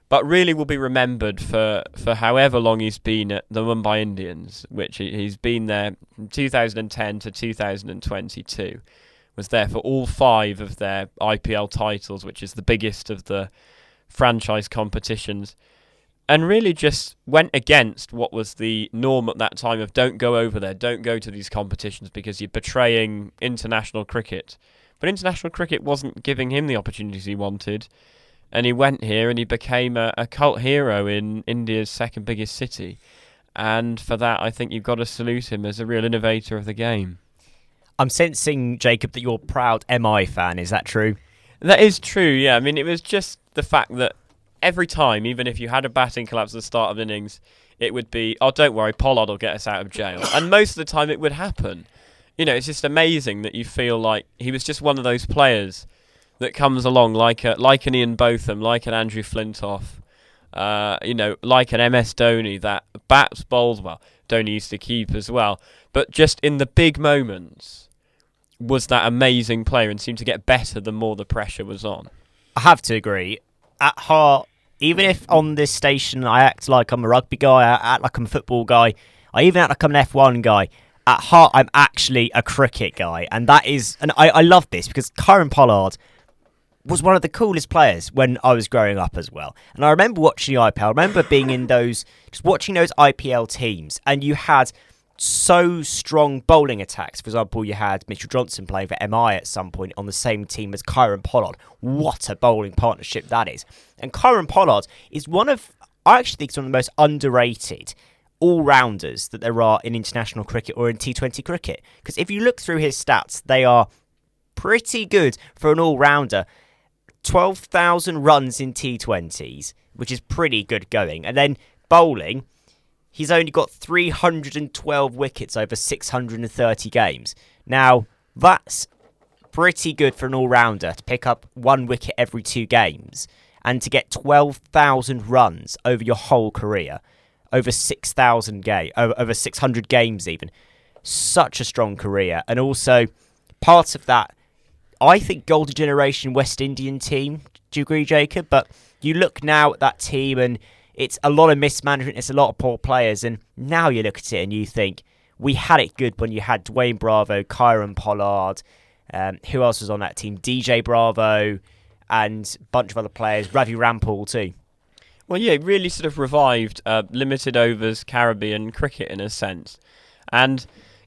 But really will be remembered for however long he's been at the Mumbai Indians, which he's been there from 2010 to 2022. Was there for all 5 of their IPL titles, which is the biggest of the franchise competitions, and really just went against what was the norm at that time of don't go over there, don't go to these competitions because you're betraying international cricket. But international cricket wasn't giving him the opportunities he wanted, and he went here and he became a cult hero in India's second biggest city. And for that, I think you've got to salute him as a real innovator of the game. I'm sensing, Jacob, that you're a proud MI fan. Is that true? That is true, yeah. I mean, it was just the fact that every time, even if you had a batting collapse at the start of innings, it would be, oh, don't worry, Pollard will get us out of jail. And most of the time it would happen. You know, it's just amazing that you feel like he was just one of those players that comes along like an Ian Botham, like an Andrew Flintoff, like an MS Dhoni, that bats, bowls well. Dhoni used to keep as well. But just in the big moments was that amazing player and seemed to get better the more the pressure was on. I have to agree. At heart, even if on this station I act like I'm a rugby guy, I act like I'm a football guy, I even act like I'm an F1 guy, at heart I'm actually a cricket guy. And that is, and I love this because Kieran Pollard was one of the coolest players when I was growing up as well. And I remember watching the IPL, I remember being in just watching those IPL teams, and you had so strong bowling attacks. For example, you had Mitchell Johnson playing for MI at some point on the same team as Kieran Pollard. What a bowling partnership that is. And Kieran Pollard is I actually think he's one of the most underrated all-rounders that there are in international cricket or in T20 cricket. Because if you look through his stats, they are pretty good for an all-rounder. 12,000 runs in T20s, which is pretty good going. And then bowling, he's only got 312 wickets over 630 games. Now, that's pretty good for an all-rounder to pick up 1 wicket every 2 games and to get 12,000 runs over your whole career, over 600 games even. Such a strong career. And also, part of that, I think, golden generation West Indian team. Do you agree, Jacob? But you look now at that team and it's a lot of mismanagement, it's a lot of poor players, and now you look at it and you think, we had it good when you had Dwayne Bravo, Kieran Pollard, who else was on that team? DJ Bravo, and a bunch of other players, Ravi Rampal too. Well, yeah, it really sort of revived limited overs Caribbean cricket in a sense. And,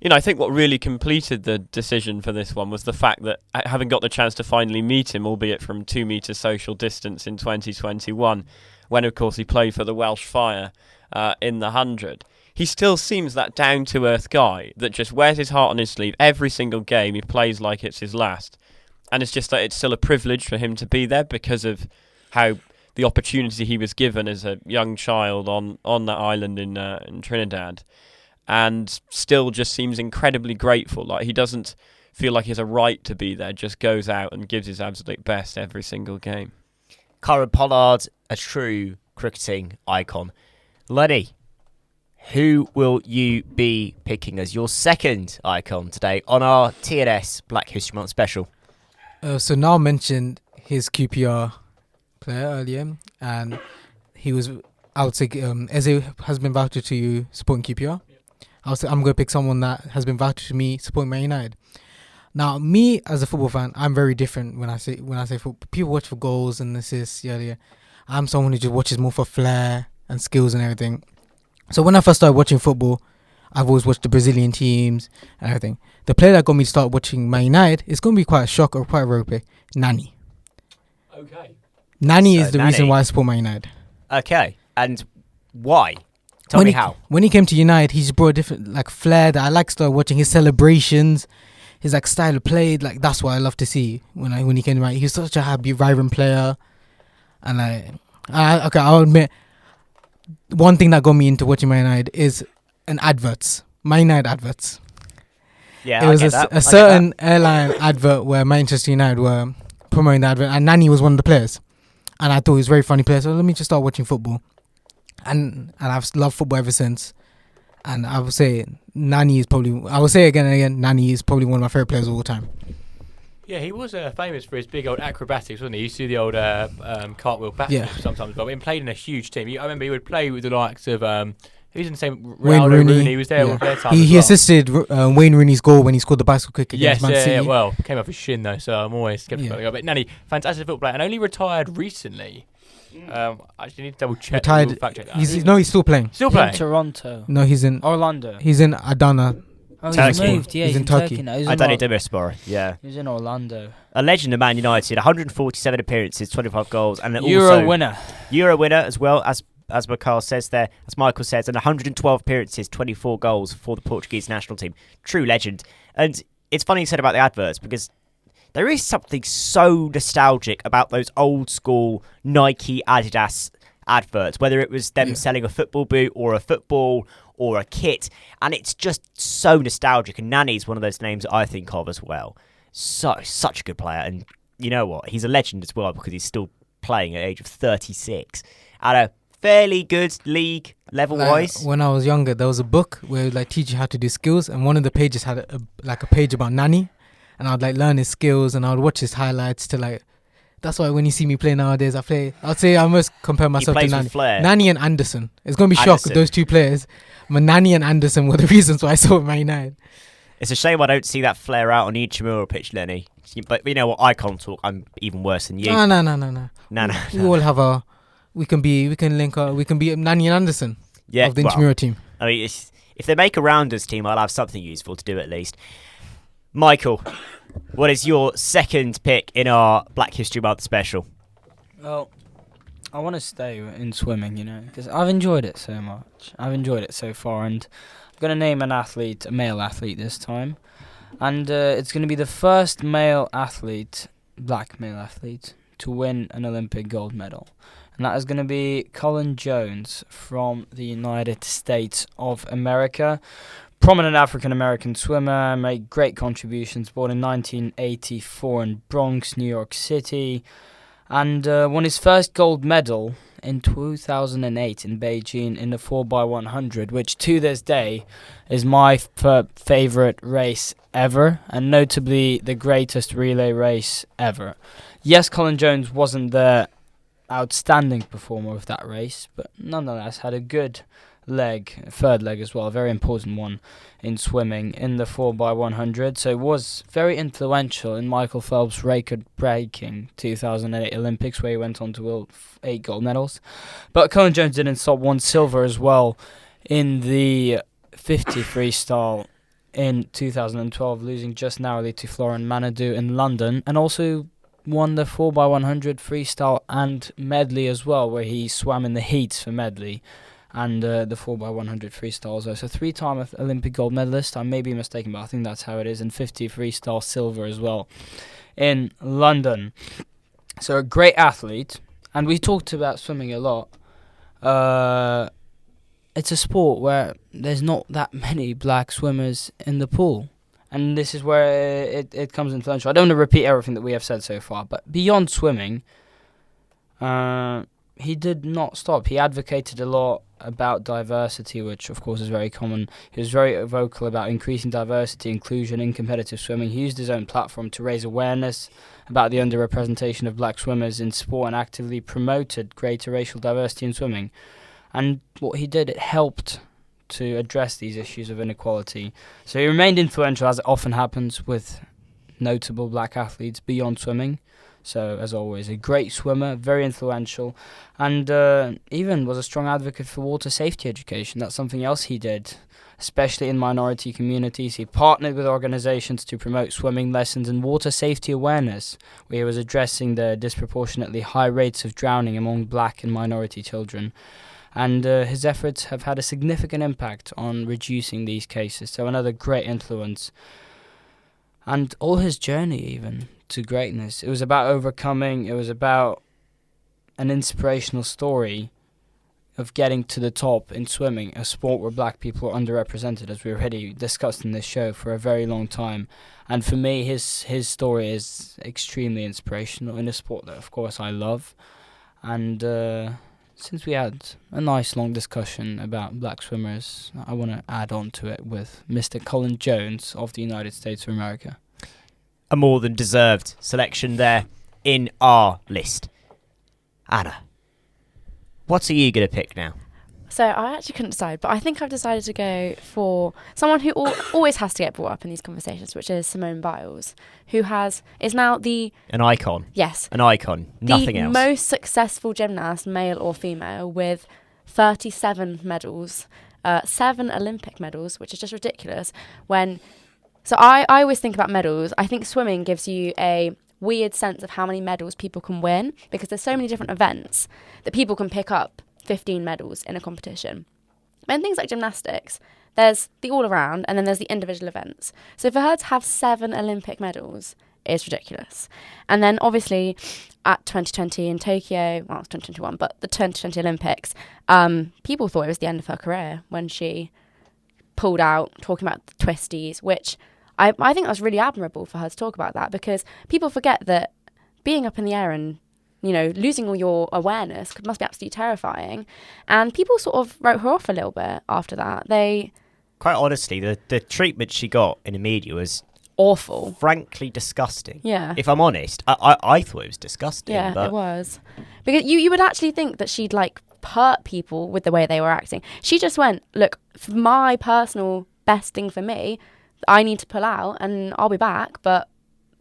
I think what really completed the decision for this one was the fact that having got the chance to finally meet him, albeit from 2 metre social distance in 2021, when, of course, he played for the Welsh Fire in the 100. He still seems that down-to-earth guy that just wears his heart on his sleeve. Every single game he plays like it's his last. And it's just that it's still a privilege for him to be there because of how the opportunity he was given as a young child on that island in Trinidad. And still just seems incredibly grateful. Like, he doesn't feel like he has a right to be there, just goes out and gives his absolute best every single game. Kieran Pollard, a true cricketing icon. Lenny, who will you be picking as your second icon today on our TNS Black History Month special? So Niall mentioned his QPR player earlier, and he was, I would say, Eze has been vouched to you supporting QPR. I'm going to pick someone that has been vouched to me supporting Man United. Now, me as a football fan, I'm very different when I say football. People watch for goals and assists, yeah. I'm someone who just watches more for flair and skills and everything. So when I first started watching football, I've always watched the Brazilian teams and everything. The player that got me to start watching Man United is going to be quite a shock or quite a rope. Nani. Okay. Nani So is the Nani. reason why I support Man United. Okay, and why? Tell me how. When he came to United, he just brought a different like flair that I like. Started watching his celebrations, his like style of play. Like that's what I love to see when he came to United. He was such a happy, vibrant player, and I'll admit one thing that got me into watching Man United is adverts. Man United adverts. Yeah, It was a certain airline advert where Manchester United were promoting the advert, and Nani was one of the players. And I thought he was a very funny player, so let me just start watching football. And I've loved football ever since. And I would say Nani is probably, I will say again and again, Nani is probably one of my favourite players of all time. Yeah, he was famous for his big old acrobatics, wasn't he? He used to do the old cartwheel backflip sometimes, but he played in a huge team. I remember he would play with the likes of, who's in the same, Wayne Ronaldo, Rooney. Rooney. He was there all their time He assisted Wayne Rooney's goal when he scored the bicycle kick against Man City. Yeah, well, came off his shin though, so I'm always sceptical. Yeah. But Nani, fantastic football player, and only retired recently. Actually, need to double check. Retired. Fact check that. He's still playing. Still playing. In Toronto. No, he's in Orlando. He's in Adana. Oh, Turkey. he's moved. Yeah, He's in Turkey. now. He's I in don't need Demirspor. Yeah. He's in Orlando. A legend of Man United, 147 appearances, 25 goals, and Euro also winner. Euro winner as well, as Michael says there, as Michael says, and 112 appearances, 24 goals for the Portuguese national team. True legend. And it's funny you said about the adverts, because there is something so nostalgic about those old school Nike, Adidas adverts, whether it was them selling a football boot or a football or a kit, and it's just so nostalgic. And Nani's one of those names that I think of as well. Such a good player, and you know what? He's a legend as well because he's still playing at the age of 36 at a fairly good league level wise. When I was younger, there was a book where it would, like teach you how to do skills, and one of the pages had a page about Nani, and I'd like learn his skills and I'd watch his highlights to like. That's why when you see me play nowadays, I'd say I must compare myself to Nani. Nani and Anderson. It's gonna be shock with those two players. But Nani and Anderson were the reasons why I saw Man United. It's a shame I don't see that flare out on the Intramural pitch, Lenny. But you know what? I can't talk. I'm even worse than you. No. We all have we can link up. We can be Nani and Anderson of the Intramural team. I mean, if they make a rounders team, I'll have something useful to do at least. Michael, what is your second pick in our Black History Month special? Well, I want to stay in swimming, because I've enjoyed it so much. I've enjoyed it so far, and I'm going to name an athlete, a male athlete this time. And it's going to be the first male athlete, black male athlete, to win an Olympic gold medal. And that is going to be Colin Jones from the United States of America. Prominent African-American swimmer, made great contributions, born in 1984 in Bronx, New York City, and won his first gold medal in 2008 in Beijing in the 4x100, which to this day is my favourite race ever, and notably the greatest relay race ever. Yes, Colin Jones wasn't the outstanding performer of that race, but nonetheless had a good third leg as well, a very important one in swimming in the 4x100, so it was very influential in Michael Phelps' record-breaking 2008 Olympics, where he went on to win 8 gold medals. But Colin Jones didn't stop, won silver as well in the 50 freestyle in 2012, losing just narrowly to Florent Manodou in London, and also won the 4x100 freestyle and medley as well, where he swam in the heats for medley, and the 4x100 freestyle also. So 3-time Olympic gold medalist. I may be mistaken, but I think that's how it is. And 50 freestyle silver as well in London. So a great athlete. And we talked about swimming a lot. It's a sport where there's not that many black swimmers in the pool. And this is where it comes influential. I don't want to repeat everything that we have said so far, but beyond swimming, he did not stop. He advocated a lot about diversity, which of course is very common. He was very vocal about increasing diversity, inclusion in competitive swimming. He used his own platform to raise awareness about the underrepresentation of black swimmers in sport and actively promoted greater racial diversity in swimming. And what he did, it helped to address these issues of inequality. So he remained influential, as it often happens with notable black athletes beyond swimming. So, as always, a great swimmer, very influential, and even was a strong advocate for water safety education. That's something else he did, especially in minority communities. He partnered with organizations to promote swimming lessons and water safety awareness, where he was addressing the disproportionately high rates of drowning among black and minority children. And his efforts have had a significant impact on reducing these cases. So another great influence. And all his journey, even, to greatness. It was about overcoming, it was about an inspirational story of getting to the top in swimming, a sport where black people are underrepresented, as we already discussed in this show for a very long time. And for me, his story is extremely inspirational in a sport that, of course, I love. And since we had a nice long discussion about black swimmers, I want to add on to it with Mr. Colin Jones of the United States of America. A more than deserved selection there in our list. Anna, what are you going to pick now? So I actually couldn't decide, but I think I've decided to go for someone who always has to get brought up in these conversations, which is Simone Biles, who is now an icon. Yes. An icon. Nothing else. The most successful gymnast, male or female, with 37 medals, 7 Olympic medals, which is just ridiculous. So I always think about medals. I think swimming gives you a weird sense of how many medals people can win, because there's so many different events that people can pick up 15 medals in a competition. But in things like gymnastics, there's the all-around and then there's the individual events. So for her to have 7 Olympic medals is ridiculous. And then obviously at 2020 in Tokyo, well, it's 2021, but the 2020 Olympics, people thought it was the end of her career when she pulled out, talking about the twisties, which I think that was really admirable for her to talk about that, because people forget that being up in the air and, you know, losing all your awareness must be absolutely terrifying. And people sort of wrote her off a little bit after that. Quite honestly, the treatment she got in the media was awful. Frankly disgusting. Yeah. If I'm honest, I thought it was disgusting. Yeah, but it was. Because you would actually think that she'd, like, hurt people with the way they were acting. She just went, look, for my personal best thing for me, I need to pull out and I'll be back, but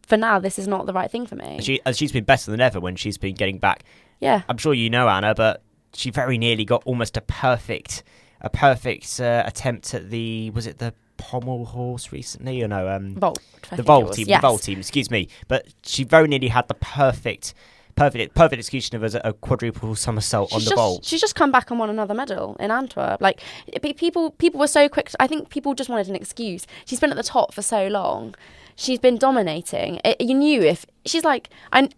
for now, this is not the right thing for me. She's been better than ever when she's been getting back. Yeah. I'm sure you know, Anna, but she very nearly got almost a perfect attempt at was it the pommel horse recently, or no? Vault. The vault team. Yes. The vault team. Excuse me, but she very nearly had the perfect execution of a quadruple somersault on the vault. She's just come back and won another medal in Antwerp. Like, people were so quick. I think people just wanted an excuse. She's been at the top for so long. She's been dominating. You knew if she's like,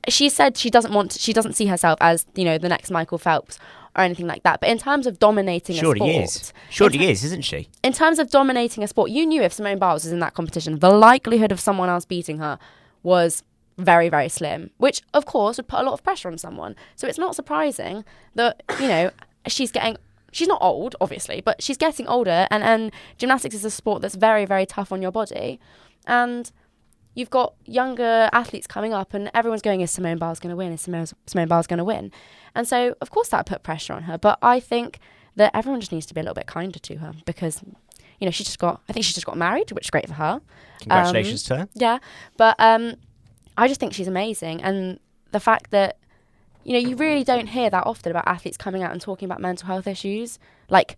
she said she doesn't see herself as, you know, the next Michael Phelps or anything like that. But in terms of dominating a sport, Surely is, isn't she? In terms of dominating a sport, you knew if Simone Biles was in that competition, the likelihood of someone else beating her was very, very slim, which of course would put a lot of pressure on someone. So it's not surprising that, you know, she's not old, obviously, but she's getting older, and gymnastics is a sport that's very, very tough on your body. And you've got younger athletes coming up and everyone's going, is Simone Biles going to win? Is Simone Biles going to win? And so, of course, that put pressure on her. But I think that everyone just needs to be a little bit kinder to her, because, you know, I think she just got married, which is great for her. Congratulations to her. Yeah. But I just think she's amazing. And the fact that, you know, you really don't hear that often about athletes coming out and talking about mental health issues. Like,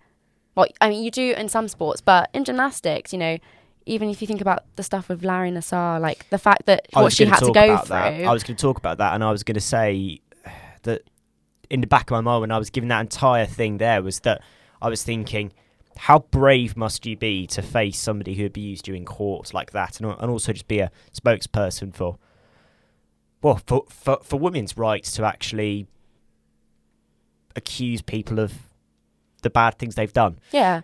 well, I mean, you do in some sports, but in gymnastics, you know, even if you think about the stuff with Larry Nassar, like the fact that what she had to go through. I was going to talk about that, and I was going to say that in the back of my mind when I was giving that entire thing there was that I was thinking, how brave must you be to face somebody who abused you in court like that, and also just be a spokesperson for women's rights to actually accuse people of the bad things they've done. Yeah.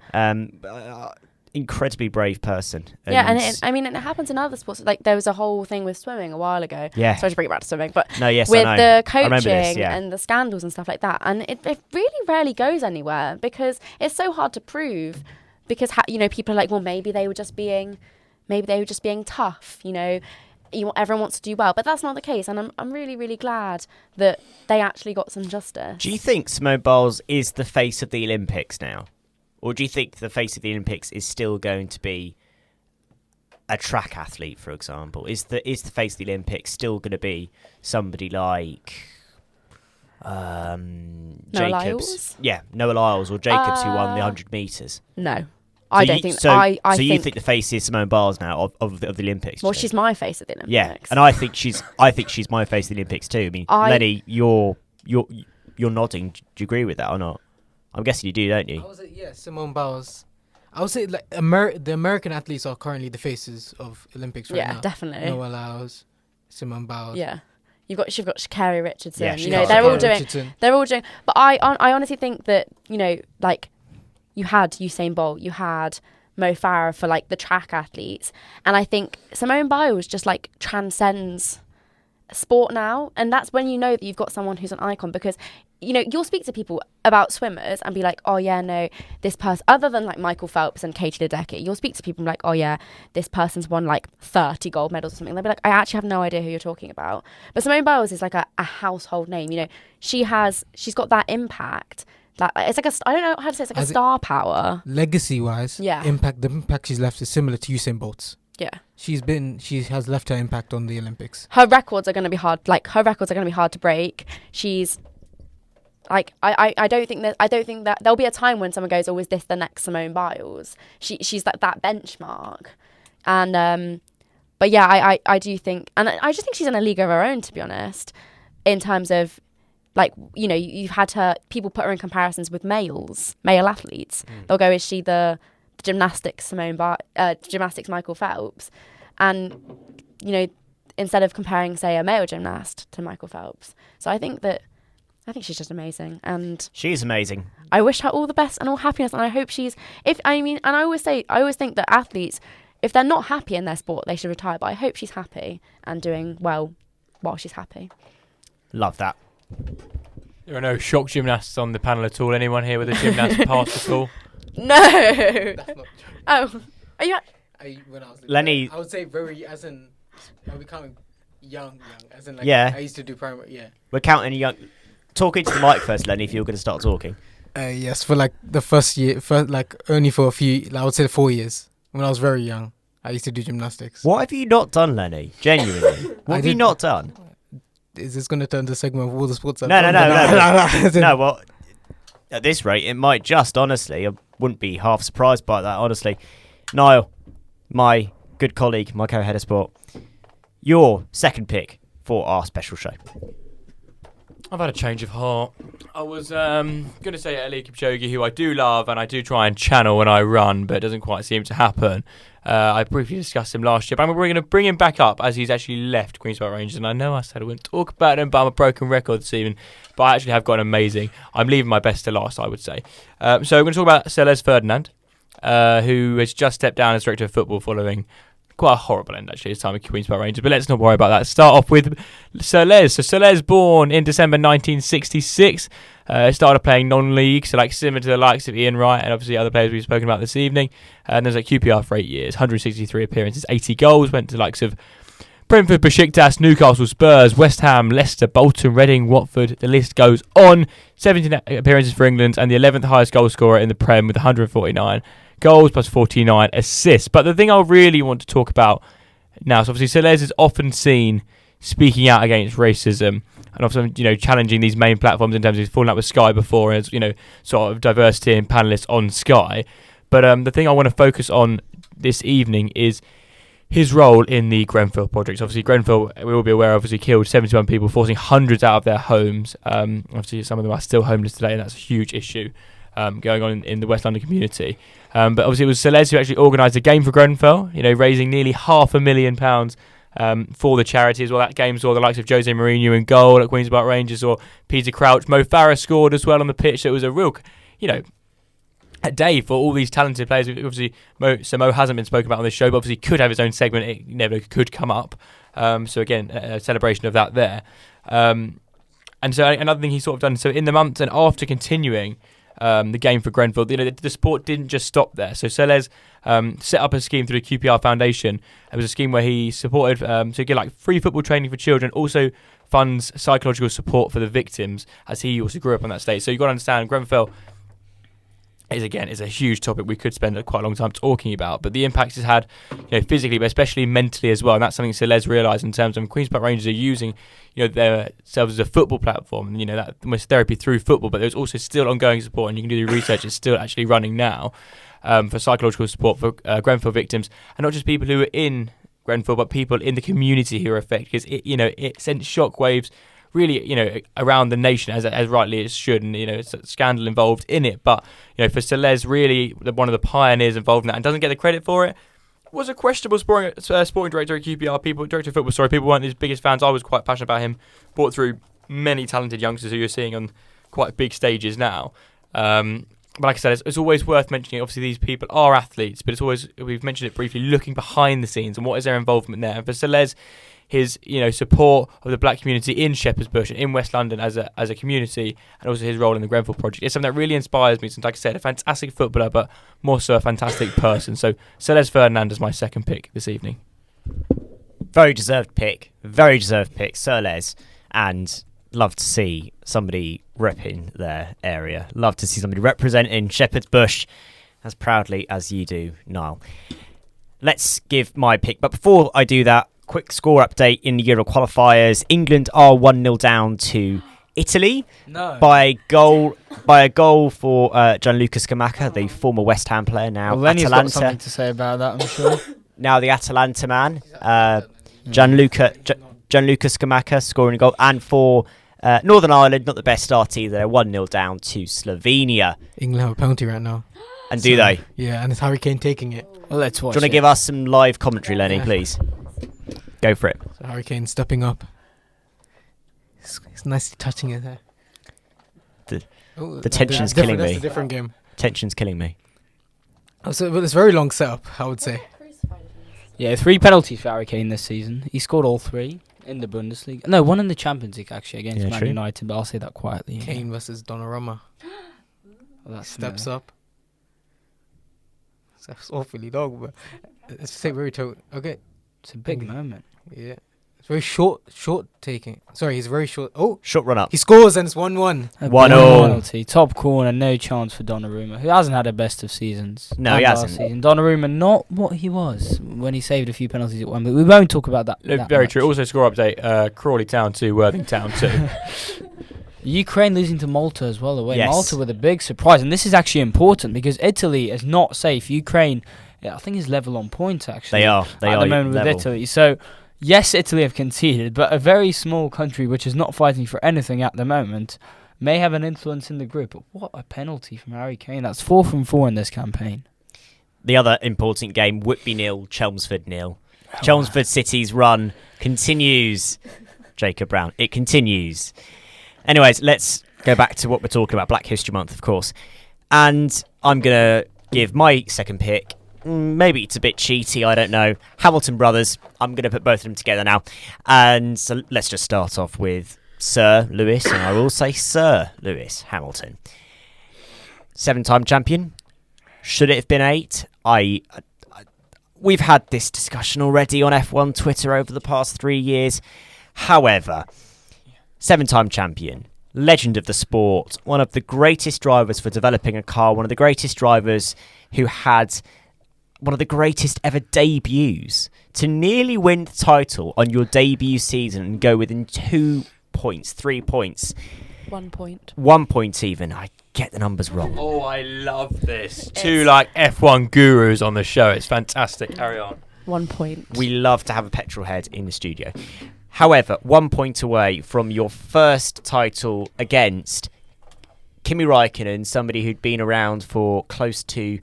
Incredibly brave person. And it happens in other sports. Like, there was a whole thing with swimming a while ago. Yeah. Sorry to bring it back to swimming, but with the coaching and the scandals and stuff like that. And it really rarely goes anywhere because it's so hard to prove, because, you know, people are like, well, maybe they were just being tough, you know. Everyone wants to do well, but that's not the case, and I'm really, really glad that they actually got some justice. Do you think Simone Biles is the face of the Olympics now? Or do you think the face of the Olympics is still going to be a track athlete, for example? Is the face of the Olympics still going to be somebody like Jacobs? Lyles? Yeah, Noah Lyles or Jacobs, who won the 100 metres. No, I don't think. So. I so think, you think the face is Simone Biles now of the Olympics? Well, she's my face at the Olympics. Yeah, and I think she's my face of the Olympics too. I mean, Lenny, you're nodding. Do you agree with that or not? I'm guessing you do, don't you? I would say, yeah, Simone Biles. I would say like the American athletes are currently the faces of Olympics right now. Yeah, definitely. Noah Lyles, Simone Biles. Yeah. You've got Sha'Carri Richardson. Yeah, you know, Sha'Carri they're all doing. But I honestly think that, you know, like, you had Usain Bolt, you had Mo Farah for like the track athletes, and I think Simone Biles just like transcends sport now, and that's when you know that you've got someone who's an icon, because, you know, you'll speak to people about swimmers and be like, oh yeah, no, this person, other than like Michael Phelps and Katie Ledecky, you'll speak to people and be like, oh yeah, this person's won like 30 gold medals or something. They'll be like, I actually have no idea who you're talking about. But Simone Biles is like a household name. You know, she's got that impact. Like, it's like I don't know how to say, it's like a star power. Legacy wise, Yeah. the impact she's left is similar to Usain Bolt's. Yeah. She has left her impact on the Olympics. Her records are going to be hard. Like, her records are going to be hard to break. She's like, I don't think that there'll be a time when someone goes, oh, is this the next Simone Biles? She's like that benchmark. And but yeah, I do think, and I just think she's in a league of her own, to be honest, in terms of, like, you know, you've had people put her in comparisons with male athletes. They'll go, is she the gymnastics gymnastics Michael Phelps? And, you know, instead of comparing, say, a male gymnast to Michael Phelps. So I think she's just amazing, and She's amazing. I wish her all the best and all happiness, and I hope and I always think that athletes, if they're not happy in their sport, they should retire, but I hope she's happy and doing well while she's happy. Love that. There are no shock gymnasts on the panel at all. Anyone here with a gymnast past the school? No. That's not true. Oh, are you? When I was Lenny- I would say very, as in, are we counting young, as in like, Yeah. I used to do primary, yeah. We're counting young. Talking to the mic first, Lenny, if you're going to start talking. Yes, for like the first year, only for a few, like, I would say 4 years. When I was very young, I used to do gymnastics. What have you not done, Lenny? Genuinely. What have you not done? Is this going to turn to a segment of all the sports? No. No, well, at this rate, it might just, honestly. I wouldn't be half surprised by that, honestly. Niall, my good colleague, my co-head of sport, your second pick for our special show. I've had a change of heart. I was going to say Ali Kipchoge, who I do love and I do try and channel when I run, but it doesn't quite seem to happen. I briefly discussed him last year, but we're going to bring him back up as he's actually left Queen's Park Rangers. And I know I said I wouldn't talk about him, but I'm a broken record this evening. But I actually have got an amazing. I'm leaving my best to last, I would say. So we're going to talk about Sir Les Ferdinand, who has just stepped down as director of football following quite a horrible end, actually, his time at Queen's Park Rangers. But let's not worry about that. Start off with Sir Les. So Sir Les, born in December 1966, started playing non-league, so like similar to the likes of Ian Wright and obviously other players we've spoken about this evening. And was at QPR for 8 years, 163 appearances, 80 goals. Went to the likes of Brentford, Besiktas, Newcastle, Spurs, West Ham, Leicester, Bolton, Reading, Watford. The list goes on. 17 appearances for England and the 11th highest goal scorer in the Prem with 149 goals plus 49 assists. But the thing I really want to talk about now, so obviously Sir Les is often seen speaking out against racism and often, you know, challenging these main platforms in terms of he's fallen out with Sky before as, you know, sort of diversity and panellists on Sky. But the thing I want to focus on this evening is his role in the Grenfell project. Obviously, Grenfell, we will be aware, obviously killed 71 people, forcing hundreds out of their homes. Obviously, some of them are still homeless today, and that's a huge issue going on in the West London community. But obviously, it was Sir Les who actually organised a game for Grenfell, you know, raising nearly £500,000 for the charity as well. That game saw the likes of Jose Mourinho in goal at Queen's Park Rangers, or Peter Crouch. Mo Farah scored as well on the pitch. So it was a real, you know, a day for all these talented players. Obviously, Mo hasn't been spoken about on this show, but obviously could have his own segment. It never could come up. So again, a celebration of that there. And so another thing he's sort of done, so in the months and after continuing the game for Grenfell, you know, the sport didn't just stop there. So Sir Les set up a scheme through the QPR Foundation. It was a scheme where he supported to get like free football training for children, also funds psychological support for the victims, as he also grew up on that state. So you've got to understand, Grenfell is a huge topic we could spend quite a long time talking about. But the impacts it's had, physically, but especially mentally as well, and that's something Celez realised in terms of Queen's Park Rangers are using, themselves as a football platform, and that almost therapy through football. But there's also still ongoing support, and you can do the research. It's still actually running now for psychological support for Grenfell victims, and not just people who are in Grenfell, but people in the community who are affected, because it sent shockwaves really, around the nation, as rightly it should, and it's a scandal involved in it. But for Celez, really one of the pioneers involved in that, and doesn't get the credit for it. Was a questionable sporting director at QPR. Director of football. People weren't his biggest fans. I was quite passionate about him. Brought through many talented youngsters who you're seeing on quite big stages now. But like I said, it's always worth mentioning. Obviously, these people are athletes, but it's always, we've mentioned it briefly, looking behind the scenes and what is their involvement there. And for Celez, his support of the black community in Shepherd's Bush and in West London as a community, and also his role in the Grenfell project, is something that really inspires me. Since, like I said, a fantastic footballer, but more so a fantastic person. So Celez Ferdinand is my second pick this evening. Very deserved pick, Celez, and love to see somebody repping their area. Love to see somebody representing Shepherd's Bush as proudly as you do, Niall. Let's give my pick, but before I do that, quick score update in the Euro qualifiers. England are 1-0 down to Italy by a goal for Gianluca Scamacca, the former West Ham player, now Lenny's Atalanta. got something to say about that, I'm sure. Now the Atalanta man, Gianluca Scamacca scoring a goal, and for Northern Ireland, not the best start either. They're 1-0 down to Slovenia. England have a penalty right now. And do they? Yeah, and it's Harry Kane taking it. Well, let's watch. Do you want to give us some live commentary, Lenny, please? Go for it. So Harry Kane stepping up. It's nicely touching it there. The tension's killing me. That's a different game. Tension's killing me. But it's very long setup, I would say. Yeah, 3 penalties for Harry Kane this season. He scored all 3 in the Bundesliga. No, 1 in the Champions League, actually, against Man United, but I'll say that quietly. Kane versus Donnarumma. Steps up. That's awfully long, but it's very okay. It's a big moment. Yeah. It's very short taking. Sorry, he's very short. Oh, short run up. He scores and it's 1-1. 1-0. Top corner, no chance for Donnarumma, who hasn't had a best of seasons. No, he hasn't. Season. Donnarumma, not what he was when he saved a few penalties at one, but we won't talk about that. Very much. true. Also, score update: Crawley Town 2, Worthing Town 2. Ukraine losing to Malta as well away. Yes. Malta with a big surprise, and this is actually important because Italy is not safe. Ukraine, I think, is level on points actually. They are at the moment level. with Italy. So yes, Italy have conceded, but a very small country which is not fighting for anything at the moment may have an influence in the group. But what a penalty from Harry Kane! That's 4 from 4 in this campaign. The other important game: Whitby 0, Chelmsford 0. Chelmsford City's run continues. Jacob Brown, it continues. Anyways, let's go back to what we're talking about, Black History Month, of course. And I'm going to give my second pick. Maybe it's a bit cheaty, I don't know. Hamilton Brothers. I'm going to put both of them together now. And so let's just start off with Sir Lewis, and I will say Sir Lewis Hamilton. 7-time champion. Should it have been 8? We've had this discussion already on F1 Twitter over the past 3 years. However, 7-time champion, legend of the sport, one of the greatest drivers for developing a car, one of the greatest drivers who had one of the greatest ever debuts. To nearly win the title on your debut season and go within 2 points, 3 points. 1 point. 1 point even. I get the numbers wrong. Oh, I love this. 2 F1 gurus on the show. It's fantastic. Carry on. 1 point. We love to have a petrol head in the studio. However, 1 point away from your first title against Kimi Räikkönen, somebody who'd been around for close to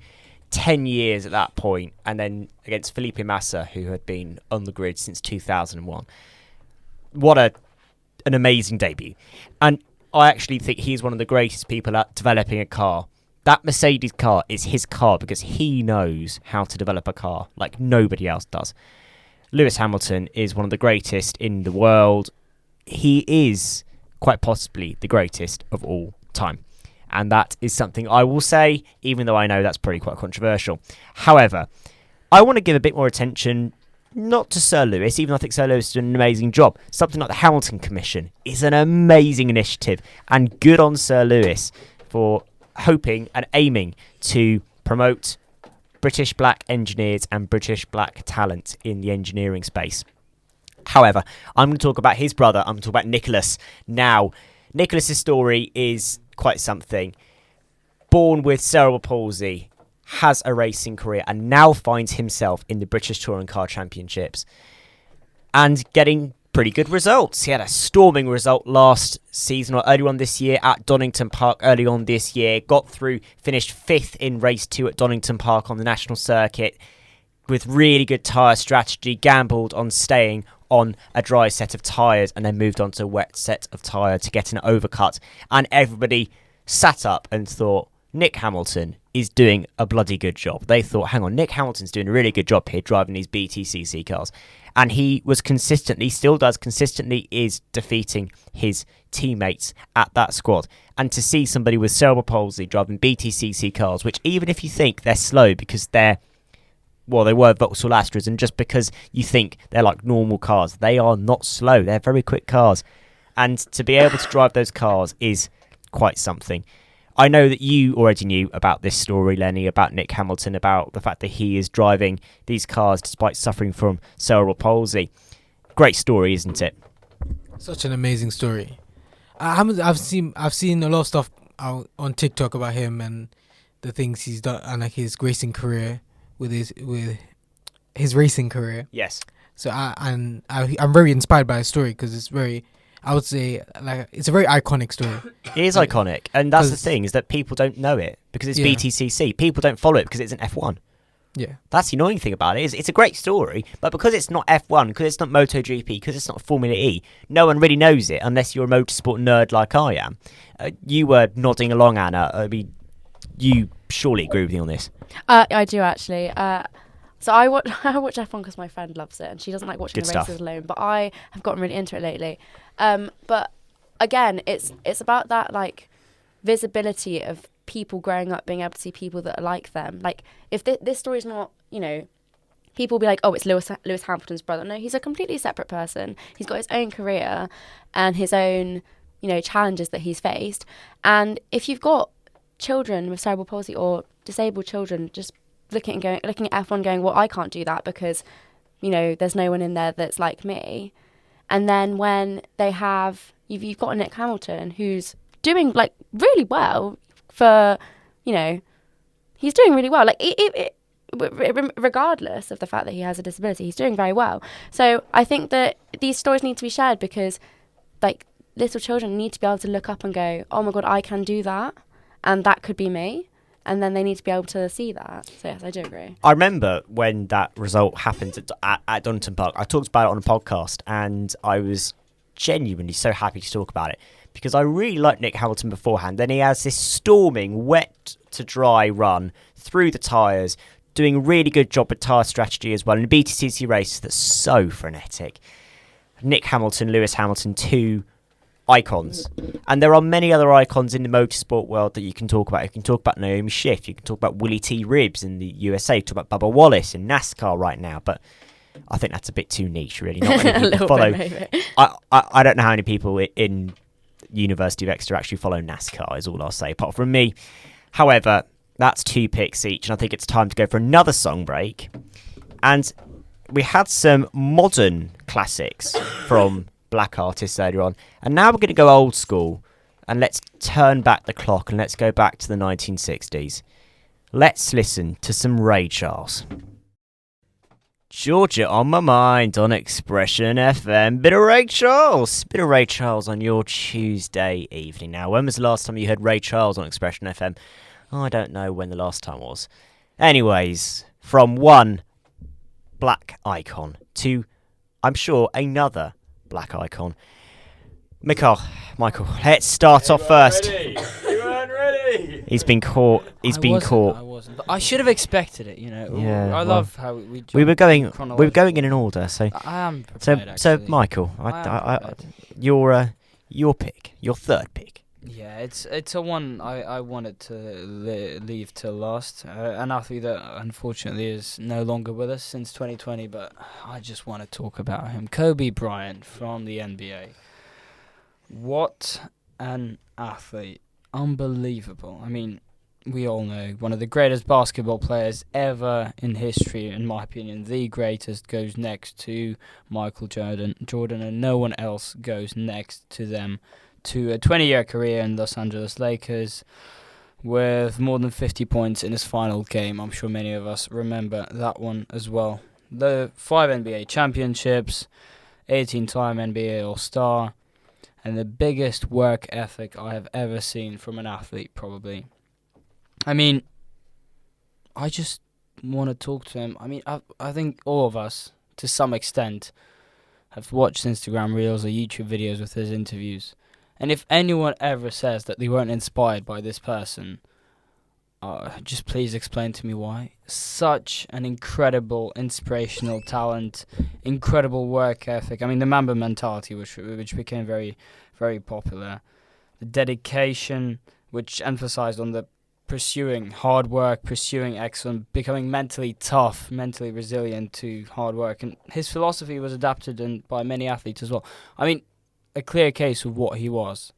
10 years at that point, and then against Felipe Massa, who had been on the grid since 2001. What an amazing debut. And I actually think he's one of the greatest people at developing a car. That Mercedes car is his car because he knows how to develop a car like nobody else does. Lewis Hamilton is one of the greatest in the world. He is quite possibly the greatest of all time. And that is something I will say, even though I know that's probably quite controversial. However, I want to give a bit more attention, not to Sir Lewis, even though I think Sir Lewis did an amazing job. Something like the Hamilton Commission is an amazing initiative. And good on Sir Lewis for hoping and aiming to promote British black engineers and British black talent in the engineering space. However, I'm going to talk about his brother. I'm going to talk about Nicholas. Now, Nicholas's story is quite something. Born with cerebral palsy, has a racing career, and now finds himself in the British Touring Car Championships and getting pretty good results. He had a storming result last season or early on this year at Donington Park early on this year. Got through, finished 5th in race 2 at Donington Park on the national circuit with really good tyre strategy, gambled on staying on a dry set of tyres and then moved on to a wet set of tyre to get an overcut. And everybody sat up and thought, Nick Hamilton is doing a bloody good job. They thought, hang on, Nick Hamilton's doing a really good job here driving these BTCC cars. And he was consistently, still does consistently, is defeating his teammates at that squad. And to see somebody with cerebral palsy driving BTCC cars, which even if you think they're slow because they were Vauxhall Astras, and just because you think they're like normal cars, they are not slow. They're very quick cars. And to be able to drive those cars is quite something. I know that you already knew about this story, Lenny, about Nick Hamilton, about the fact that he is driving these cars despite suffering from cerebral palsy. Great story, isn't it? Such an amazing story. I've seen a lot of stuff out on TikTok about him and the things he's done and like his racing career with his racing career. Yes. So I'm very inspired by his story because it's very, I would say, like, it's a very iconic story. It is iconic, and that's the thing, is that people don't know it because it's BTCC. People don't follow it because it's an F1. Yeah. That's the annoying thing about it. Is it's a great story, but because it's not F1, because it's not MotoGP, because it's not Formula E, no one really knows it unless you're a motorsport nerd like I am. You were nodding along, Anna. I mean, you surely agree with me on this. I do, actually. So I watch F1 because my friend loves it, and she doesn't like watching Good the stuff. races alone. But I have gotten really into it lately. But again, it's about that like visibility of people growing up being able to see people that are like them. Like if this story's not, people will be like, oh, it's Lewis Hamilton's brother. No, he's a completely separate person. He's got his own career and his own, challenges that he's faced. And if you've got children with cerebral palsy or disabled children, just looking at F1 going, well, I can't do that because, there's no one in there that's like me. And then when they have, you've got a Nick Hamilton who's doing like really well for, he's doing really well. Like regardless of the fact that he has a disability, he's doing very well. So I think that these stories need to be shared because like little children need to be able to look up and go, oh my God, I can do that. And that could be me. And then they need to be able to see that. So yes, I do agree. I remember when that result happened at Donington Park. I talked about it on a podcast, and I was genuinely so happy to talk about it because I really liked Nick Hamilton beforehand. Then he has this storming, wet to dry run through the tyres, doing a really good job at tyre strategy as well in a BTCC race that's so frenetic. Nick Hamilton, Lewis Hamilton, two icons. And there are many other icons in the motorsport world that you can talk about. You can talk about Naomi Schiff, you can talk about Willie T. Ribbs in the USA, talk about Bubba Wallace in NASCAR right now, but I think that's a bit too niche, really. Not many people follow. I don't know how many people in University of Exeter actually follow NASCAR, is all I'll say, apart from me. However, that's 2 picks each, and I think it's time to go for another song break. And we had some modern classics from black artists earlier on, and now we're going to go old school, and let's turn back the clock and let's go back to the 1960s. Let's listen to some Ray Charles. Georgia on my mind on Expression FM. Bit of Ray Charles on your Tuesday evening. Now, when was the last time you heard Ray Charles on Expression FM? I don't know when the last time was. Anyways, from one black icon to, I'm sure, another black icon. Michael, let's start off first. You weren't ready. He's been caught. I wasn't. But I should have expected it, Yeah, I love how we were going chronologically. in an order. So, I am prepared, so actually. Michael, your pick, your third pick. Yeah, it's a one I wanted to leave till last. An athlete that unfortunately is no longer with us since 2020, but I just want to talk about him. Kobe Bryant from the NBA. What an athlete. unbelievable. I mean, we all know one of the greatest basketball players ever in history, in my opinion, the greatest, goes next to Michael Jordan, and no one else goes next to them, to a 20-year career in Los Angeles Lakers with more than 50 points in his final game. I'm sure many of us remember that one as well. The 5 NBA championships, 18-time NBA All-Star, and the biggest work ethic I have ever seen from an athlete, probably. I mean, I just want to talk to him. I mean, I think all of us, to some extent, have watched Instagram Reels or YouTube videos with his interviews. And if anyone ever says that they weren't inspired by this person, just please explain to me why. Such an incredible, inspirational talent, incredible work ethic. I mean, the Mamba mentality, which became very, very popular. The dedication, which emphasized on the pursuing hard work, pursuing excellence, becoming mentally tough, mentally resilient to hard work. And his philosophy was adapted by many athletes as well. I mean, a clear case of what he was.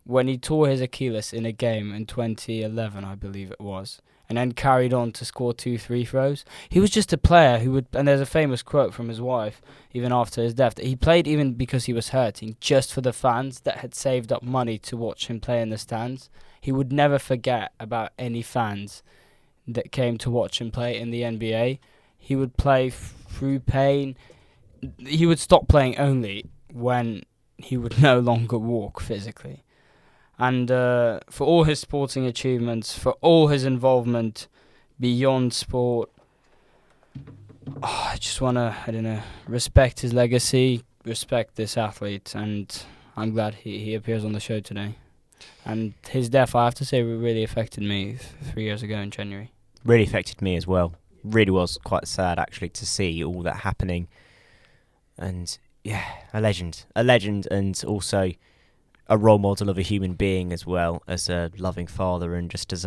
When he tore his Achilles in a game in 2011, I believe it was, and then carried on to score 2 free throws, he was just a player who would, and there's a famous quote from his wife, even after his death, that he played even because he was hurting, just for the fans that had saved up money to watch him play in the stands. He would never forget about any fans that came to watch him play in the NBA. He would play through pain. He would stop playing only when he would no longer walk physically. And for all his sporting achievements, for all his involvement beyond sport, I just want to, respect his legacy, respect this athlete, and I'm glad he appears on the show today. And his death, I have to say, really affected me 3 years ago in January. Really affected me as well. Really was quite sad, actually, to see all that happening. And, yeah, a legend, and also a role model of a human being as well, as a loving father, and just as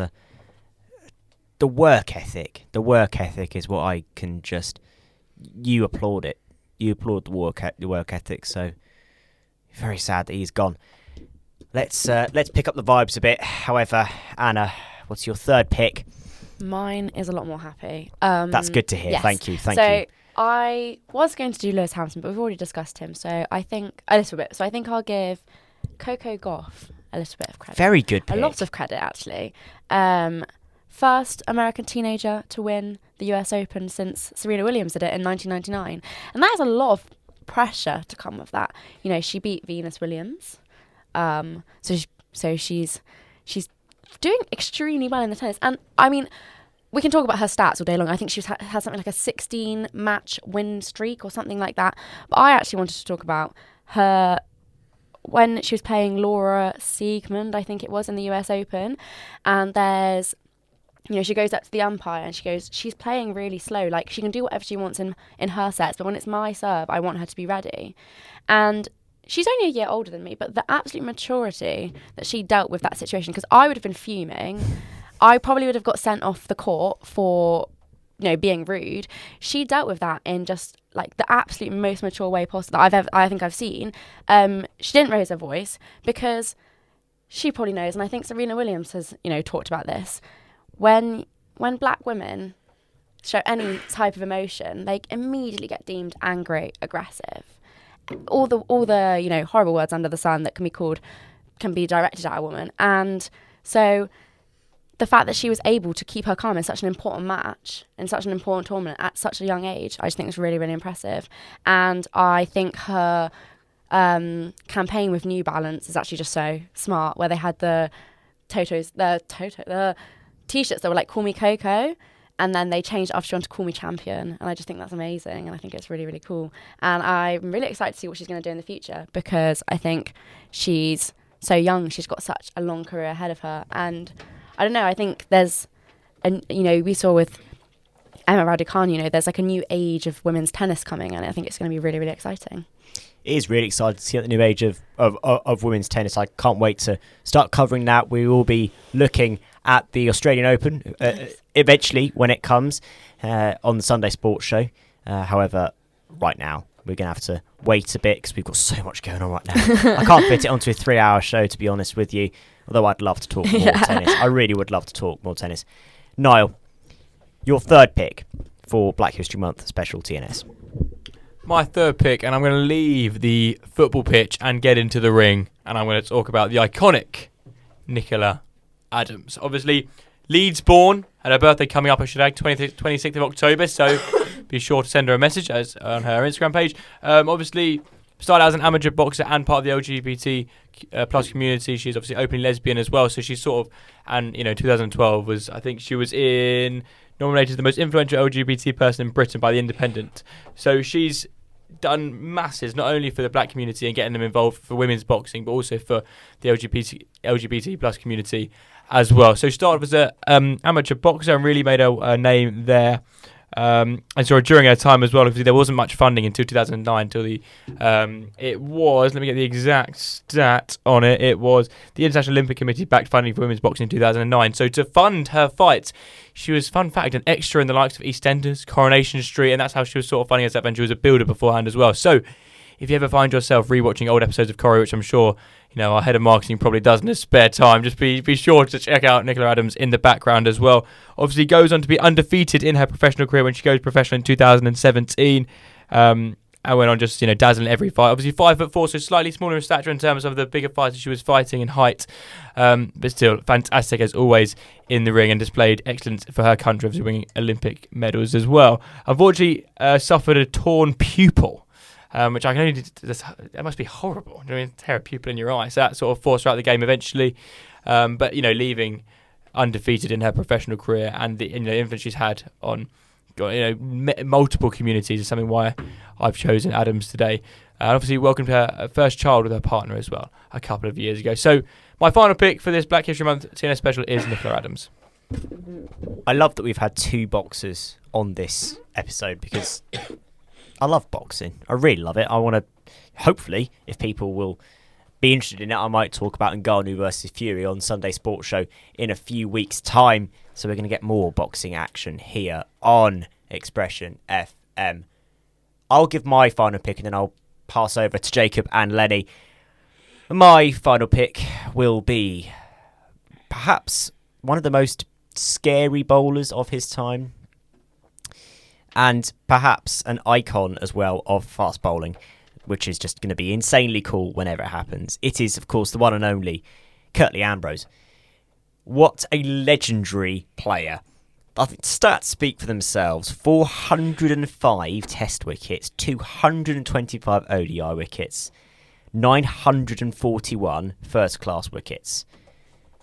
the work ethic. The work ethic is what I can just, you applaud it. You applaud the work ethic. So very sad that he's gone. Let's pick up the vibes a bit. However, Anna, what's your third pick? Mine is a lot more happy. That's good to hear. Yes. Thank you. So I was going to do Lewis Hamilton, but we've already discussed him. So I think a little bit. So I think I'll give Coco Gauff a little bit of credit. Very good pick. A lot of credit, actually. First American teenager to win the US Open since Serena Williams did it in 1999. And that is a lot of pressure to come with that. You know, she beat Venus Williams. So she's doing extremely well in the tennis. And, I mean, we can talk about her stats all day long. I think she's had something like a 16-match win streak or something like that. But I actually wanted to talk about her when she was playing Laura Siegemund, I think it was, in the US Open. And there's, she goes up to the umpire and she goes, she's playing really slow. Like, she can do whatever she wants in her sets, but when it's my serve, I want her to be ready. And she's only a year older than me, but the absolute maturity that she dealt with that situation, because I would have been fuming. I probably would have got sent off the court for, being rude. She dealt with that in just like the absolute most mature way possible that I think I've seen. She didn't raise her voice because she probably knows, and I think Serena Williams has, talked about this. When black women show any type of emotion, they immediately get deemed angry, aggressive. All the horrible words under the sun that can be directed at a woman. And so the fact that she was able to keep her calm in such an important match, in such an important tournament at such a young age, I just think was really, really impressive. And I think her campaign with New Balance is actually just so smart, where they had the T-shirts that were like, "Call me Coco," and then they changed it after on to "Call me Champion." And I just think that's amazing, and I think it's really, really cool. And I'm really excited to see what she's going to do in the future, because I think she's so young. She's got such a long career ahead of her. And I don't know, I think there's, we saw with Emma Raducanu, there's like a new age of women's tennis coming, and I think it's going to be really, really exciting. It is really exciting to see the new age of women's tennis. I can't wait to start covering that. We will be looking at the Australian Open eventually when it comes on the Sunday Sports Show. However, right now we're going to have to wait a bit because we've got so much going on right now. I can't fit it onto a 3-hour show, to be honest with you. Although I'd love to talk more tennis. I really would love to talk more tennis. Niall, your third pick for Black History Month special TNS. My third pick, and I'm going to leave the football pitch and get into the ring, and I'm going to talk about the iconic Nicola Adams. Obviously, Leeds born, had her birthday coming up, I should add, 26th of October, so be sure to send her a message as on her Instagram page. Obviously, started out as an amateur boxer and part of the LGBT plus community. She's obviously openly lesbian as well, so she's sort of, and 2012 was, I think she was nominated the most influential LGBT person in Britain by The Independent. So she's done masses, not only for the black community and getting them involved for women's boxing, but also for the LGBT plus community as well. So she started as an amateur boxer and really made a name there. And so during her time as well, because there wasn't much funding until 2009, until it was, let me get the exact stat on it, it was the International Olympic Committee backed funding for women's boxing in 2009. So to fund her fights, she was, fun fact, an extra in the likes of EastEnders, Coronation Street, and that's how she was sort of funding herself, and she was a builder beforehand as well. So if you ever find yourself rewatching old episodes of Corrie, which I'm sure our head of marketing probably does in his spare time, just be sure to check out Nicola Adams in the background as well. Obviously goes on to be undefeated in her professional career when she goes professional in 2017. And went on just, dazzling every fight. Obviously 5'4", so slightly smaller in stature in terms of the bigger fights she was fighting in height. But still, fantastic as always in the ring and displayed excellence for her country, obviously winning Olympic medals as well. Unfortunately, suffered a torn pupil. Which I can only, that must be horrible. Tear a pupil in your eye. So that sort of forced her out of the game eventually. But leaving undefeated in her professional career and the influence she's had on multiple communities is something why I've chosen Adams today. And obviously welcomed her first child with her partner as well a couple of years ago. So my final pick for this Black History Month TNS special is Nicola Adams. I love that we've had two boxers on this episode because I love boxing. I really love it. I want to, hopefully, if people will be interested in it, I might talk about Ngannou versus Fury on Sunday Sports Show in a few weeks' time. So we're going to get more boxing action here on Expression FM. I'll give my final pick and then I'll pass over to Jacob and Lenny. My final pick will be perhaps one of the most scary bowlers of his time, and perhaps an icon as well of fast bowling, which is just going to be insanely cool whenever it happens. It is, of course, the one and only Curtly Ambrose. What a legendary player. I think stats speak for themselves. 405 test wickets, 225 ODI wickets, 941 first-class wickets.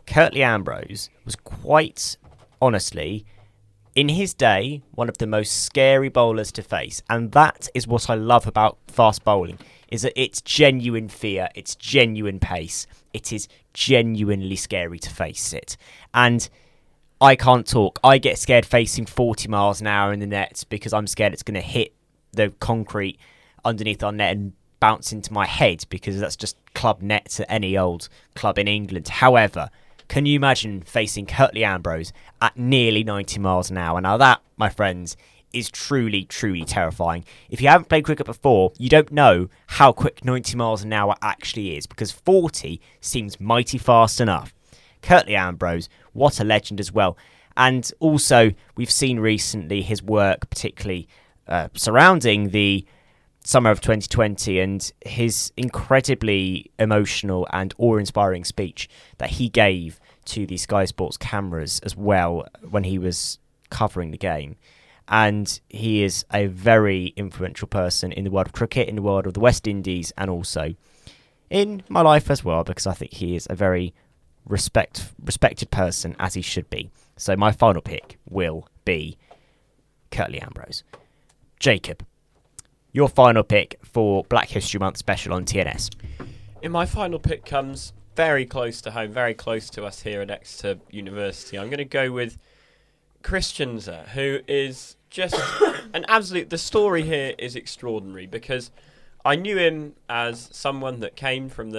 Curtly Ambrose was quite honestly, in his day, one of the most scary bowlers to face. And that is what I love about fast bowling, is that it's genuine fear, it's genuine pace, it is genuinely scary to face it. And I can't talk. I get scared facing 40 miles an hour in the net because I'm scared it's going to hit the concrete underneath our net and bounce into my head, because that's just club nets at any old club in England. However, can you imagine facing Curtly Ambrose at nearly 90 miles an hour? Now that, my friends, is truly, truly terrifying. If you haven't played cricket before, you don't know how quick 90 miles an hour actually is, because 40 seems mighty fast enough. Curtly Ambrose, what a legend as well. And also, we've seen recently his work, particularly surrounding the summer of 2020 and his incredibly emotional and awe-inspiring speech that he gave to the Sky Sports cameras as well when he was covering the game. And he is a very influential person in the world of cricket, in the world of the West Indies, and also in my life as well, because I think he is a very respected person, as he should be. So my final pick will be Curtly Ambrose. Jacob, your final pick for Black History Month special on TNS. In my final pick comes very close to home, very close to us here at Exeter University. I'm going to go with Christianza, who is just an absolute... The story here is extraordinary, because I knew him as someone that came from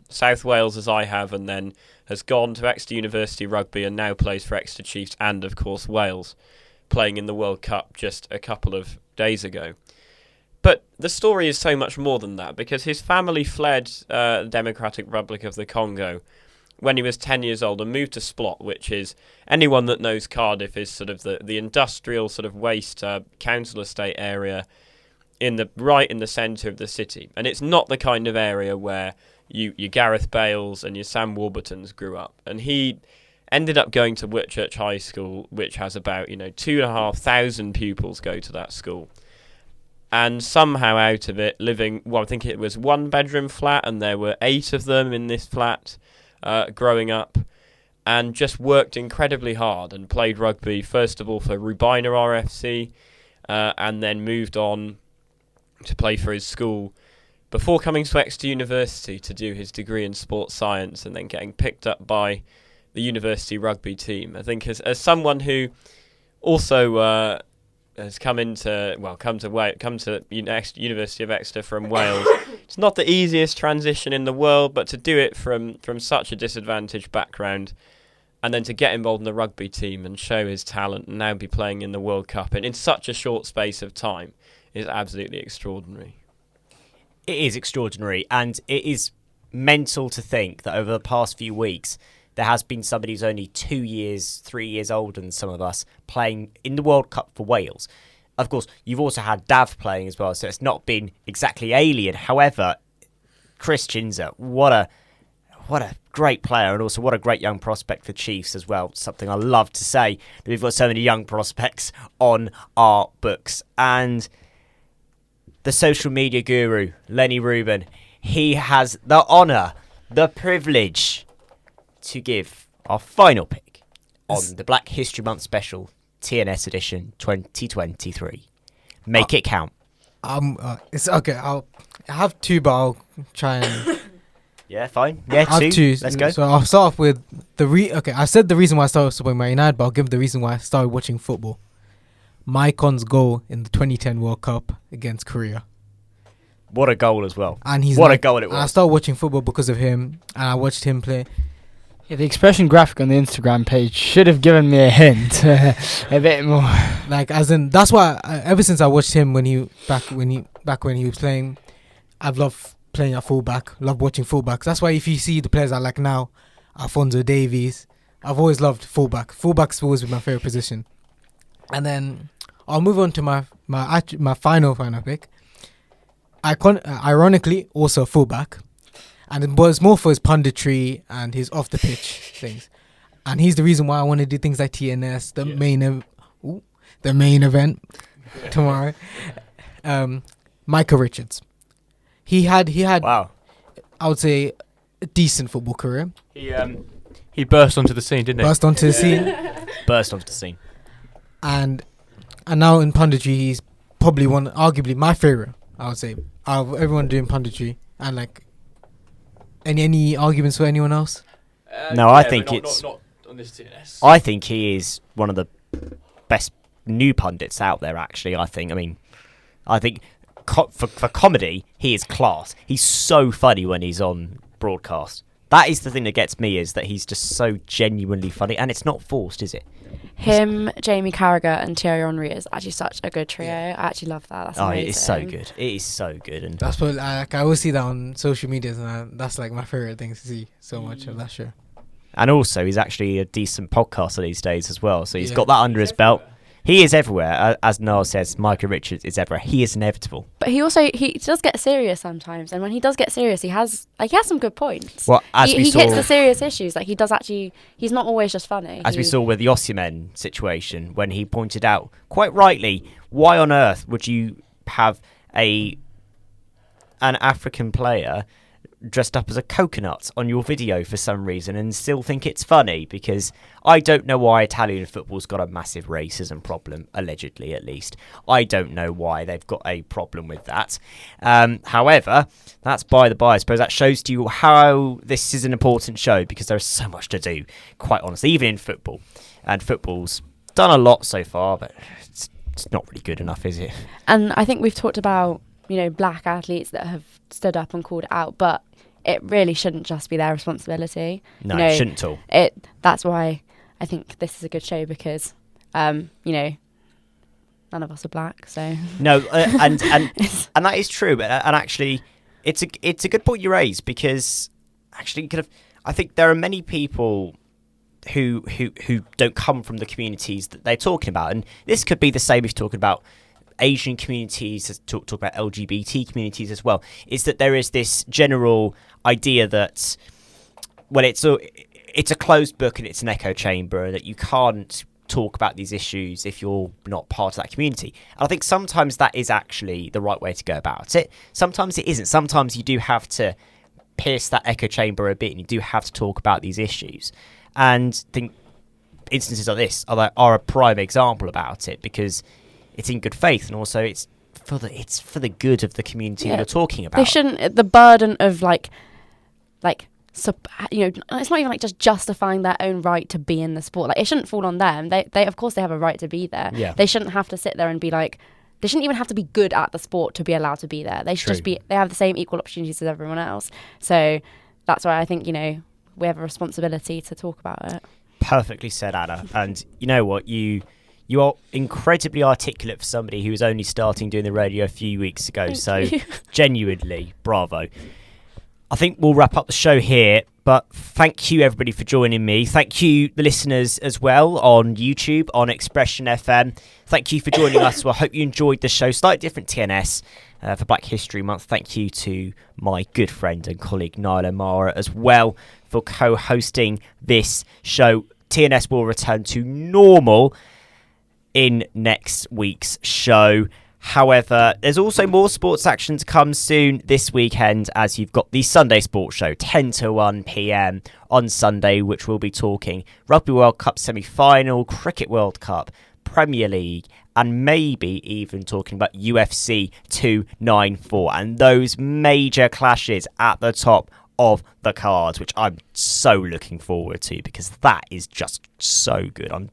South Wales, as I have, and then has gone to Exeter University Rugby and now plays for Exeter Chiefs and, of course, Wales, playing in the World Cup just a couple of days ago. But the story is so much more than that, because his family fled the Democratic Republic of the Congo when he was 10 years old and moved to Splot, which is, anyone that knows Cardiff, is sort of the industrial sort of waste council estate area right in the centre of the city. And it's not the kind of area where your Gareth Bales and your Sam Warburtons grew up. And he ended up going to Whitchurch High School, which has about 2,500 pupils go to that school. And somehow out of it, living, I think it was 1-bedroom flat, and there were 8 of them in this flat growing up, and just worked incredibly hard and played rugby, first of all for Rubina RFC, and then moved on to play for his school before coming to Exeter University to do his degree in sports science, and then getting picked up by the university rugby team. I think as someone who also has come to University of Exeter from Wales. It's not the easiest transition in the world, but to do it from such a disadvantaged background, and then to get involved in the rugby team and show his talent, and now be playing in the World Cup and in such a short space of time, is absolutely extraordinary. It is extraordinary, and it is mental to think that over the past few weeks there has been somebody who's only 2 years, 3 years older than some of us playing in the World Cup for Wales. Of course, you've also had Dav playing as well, so it's not been exactly alien. However, Chris Chinza, what a great player, and also what a great young prospect for Chiefs as well. Something I love to say, that we've got so many young prospects on our books. And the social media guru, Lenny Rubin, he has the honour, the privilege to give our final pick on the Black History Month special, TNS edition 2023. Make it count. It's okay. I have 2, but I'll try and. Yeah, fine. Yeah, I have 2. 2. Let's go. So I'll start off with I said the reason why I started supporting Man United, but I'll give the reason why I started watching football. Maikon's goal in the 2010 World Cup against Korea. What a goal as well. And a goal it was. I started watching football because of him, and I watched him play. Yeah, the expression graphic on the Instagram page should have given me a hint, a bit more. Like, as in, that's why ever since I watched him when he was playing, I've loved playing at fullback. Love watching fullbacks. That's why if you see the players I like now, Alphonso Davies, I've always loved fullback. Fullback's always been my favorite position. And then I'll move on to my final pick. Ironically, also fullback. And it was more for his punditry and his off-the-pitch things. And he's the reason why I want to do things like TNS, the main event tomorrow. Michael Richards. He had wow. I would say, a decent football career. He burst onto the scene, didn't he? Burst onto the scene. And now in punditry, he's probably arguably my favourite, I would say, out of everyone doing punditry. And like, any arguments for anyone else? No, I think not on this TNS. I think he is one of the best new pundits out there, actually. I think for comedy, he is class. He's so funny when he's on broadcast. That is the thing that gets me, is that he's just so genuinely funny, and it's not forced, is it? Him, Jamie Carragher, and Thierry Henry is actually such a good trio. I actually love that. That's amazing. It is so good. It is so good, and that's what I always see that on social media, and that's like my favorite thing to see so much of that show. And also, he's actually a decent podcaster these days as well. So he's got that under his belt. He is everywhere. As Niall says, Michael Richards is everywhere. He is inevitable. But he does get serious sometimes, and when he does get serious, he has some good points. Well, he hits the serious issues. Like, he does actually. He's not always just funny. As we saw with the Osimhen situation, when he pointed out quite rightly, why on earth would you have an African player dressed up as a coconut on your video for some reason and still think it's funny? Because I don't know why Italian football's got a massive racism problem, allegedly at least. I don't know why they've got a problem with that. However, that's by the by. I suppose that shows to you how this is an important show, because there's so much to do, quite honestly, even in football. And football's done a lot so far, but it's not really good enough, is it? And I think we've talked about, black athletes that have stood up and called it out, but it really shouldn't just be their responsibility. No, it shouldn't at all. That's why I think this is a good show, because, none of us are black, so... No, and that is true. And actually, it's a good point you raise, because actually, I think there are many people who don't come from the communities that they're talking about, and this could be the same if you're talking about Asian communities, talk about LGBT communities as well. Is that there is this general idea that, well, it's a closed book and it's an echo chamber, that you can't talk about these issues if you're not part of that community. And I think sometimes that is actually the right way to go about it. Sometimes it isn't. Sometimes you do have to pierce that echo chamber a bit, and you do have to talk about these issues. And I think instances like this are a prime example about it, because it's in good faith, and also it's for the good of the community you're talking about. They shouldn't. The burden of it's not even like just justifying their own right to be in the sport. Like, it shouldn't fall on them. They of course they have a right to be there. Yeah. They shouldn't have to sit there and be like. They shouldn't even have to be good at the sport to be allowed to be there. They should just be. They have the same equal opportunities as everyone else. So that's why I think we have a responsibility to talk about it. Perfectly said, Anna. And you know what? You are incredibly articulate for somebody who was only starting doing the radio a few weeks ago. Thank you. Genuinely, bravo. I think we'll wrap up the show here, but thank you everybody for joining me. Thank you the listeners as well on YouTube, on Expression FM. Thank you for joining us. Well, I hope you enjoyed the show. Slightly different TNS for Black History Month. Thank you to my good friend and colleague Niall O'Mara as well for co-hosting this show. TNS will return to normal in next week's show. However, there's also more sports action to come soon this weekend, as you've got the Sunday Sports Show, 10 to 1 p.m. on Sunday, which will be talking Rugby World Cup semi-final, Cricket World Cup, Premier League, and maybe even talking about UFC 294 and those major clashes at the top of the cards, which I'm so looking forward to, because that is just so good.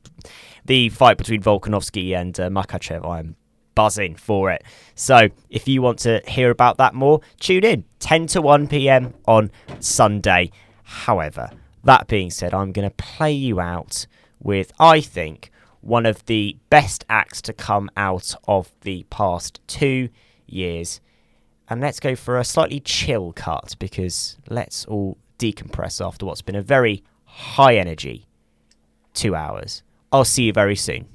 The fight between Volkanovski and Makachev, I'm buzzing for it. So if you want to hear about that more, tune in 10 to 1 p.m. on Sunday. However, that being said, I'm going to play you out with, I think, one of the best acts to come out of the past 2 years. And let's go for a slightly chill cut, because let's all decompress after what's been a very high energy 2 hours. I'll see you very soon.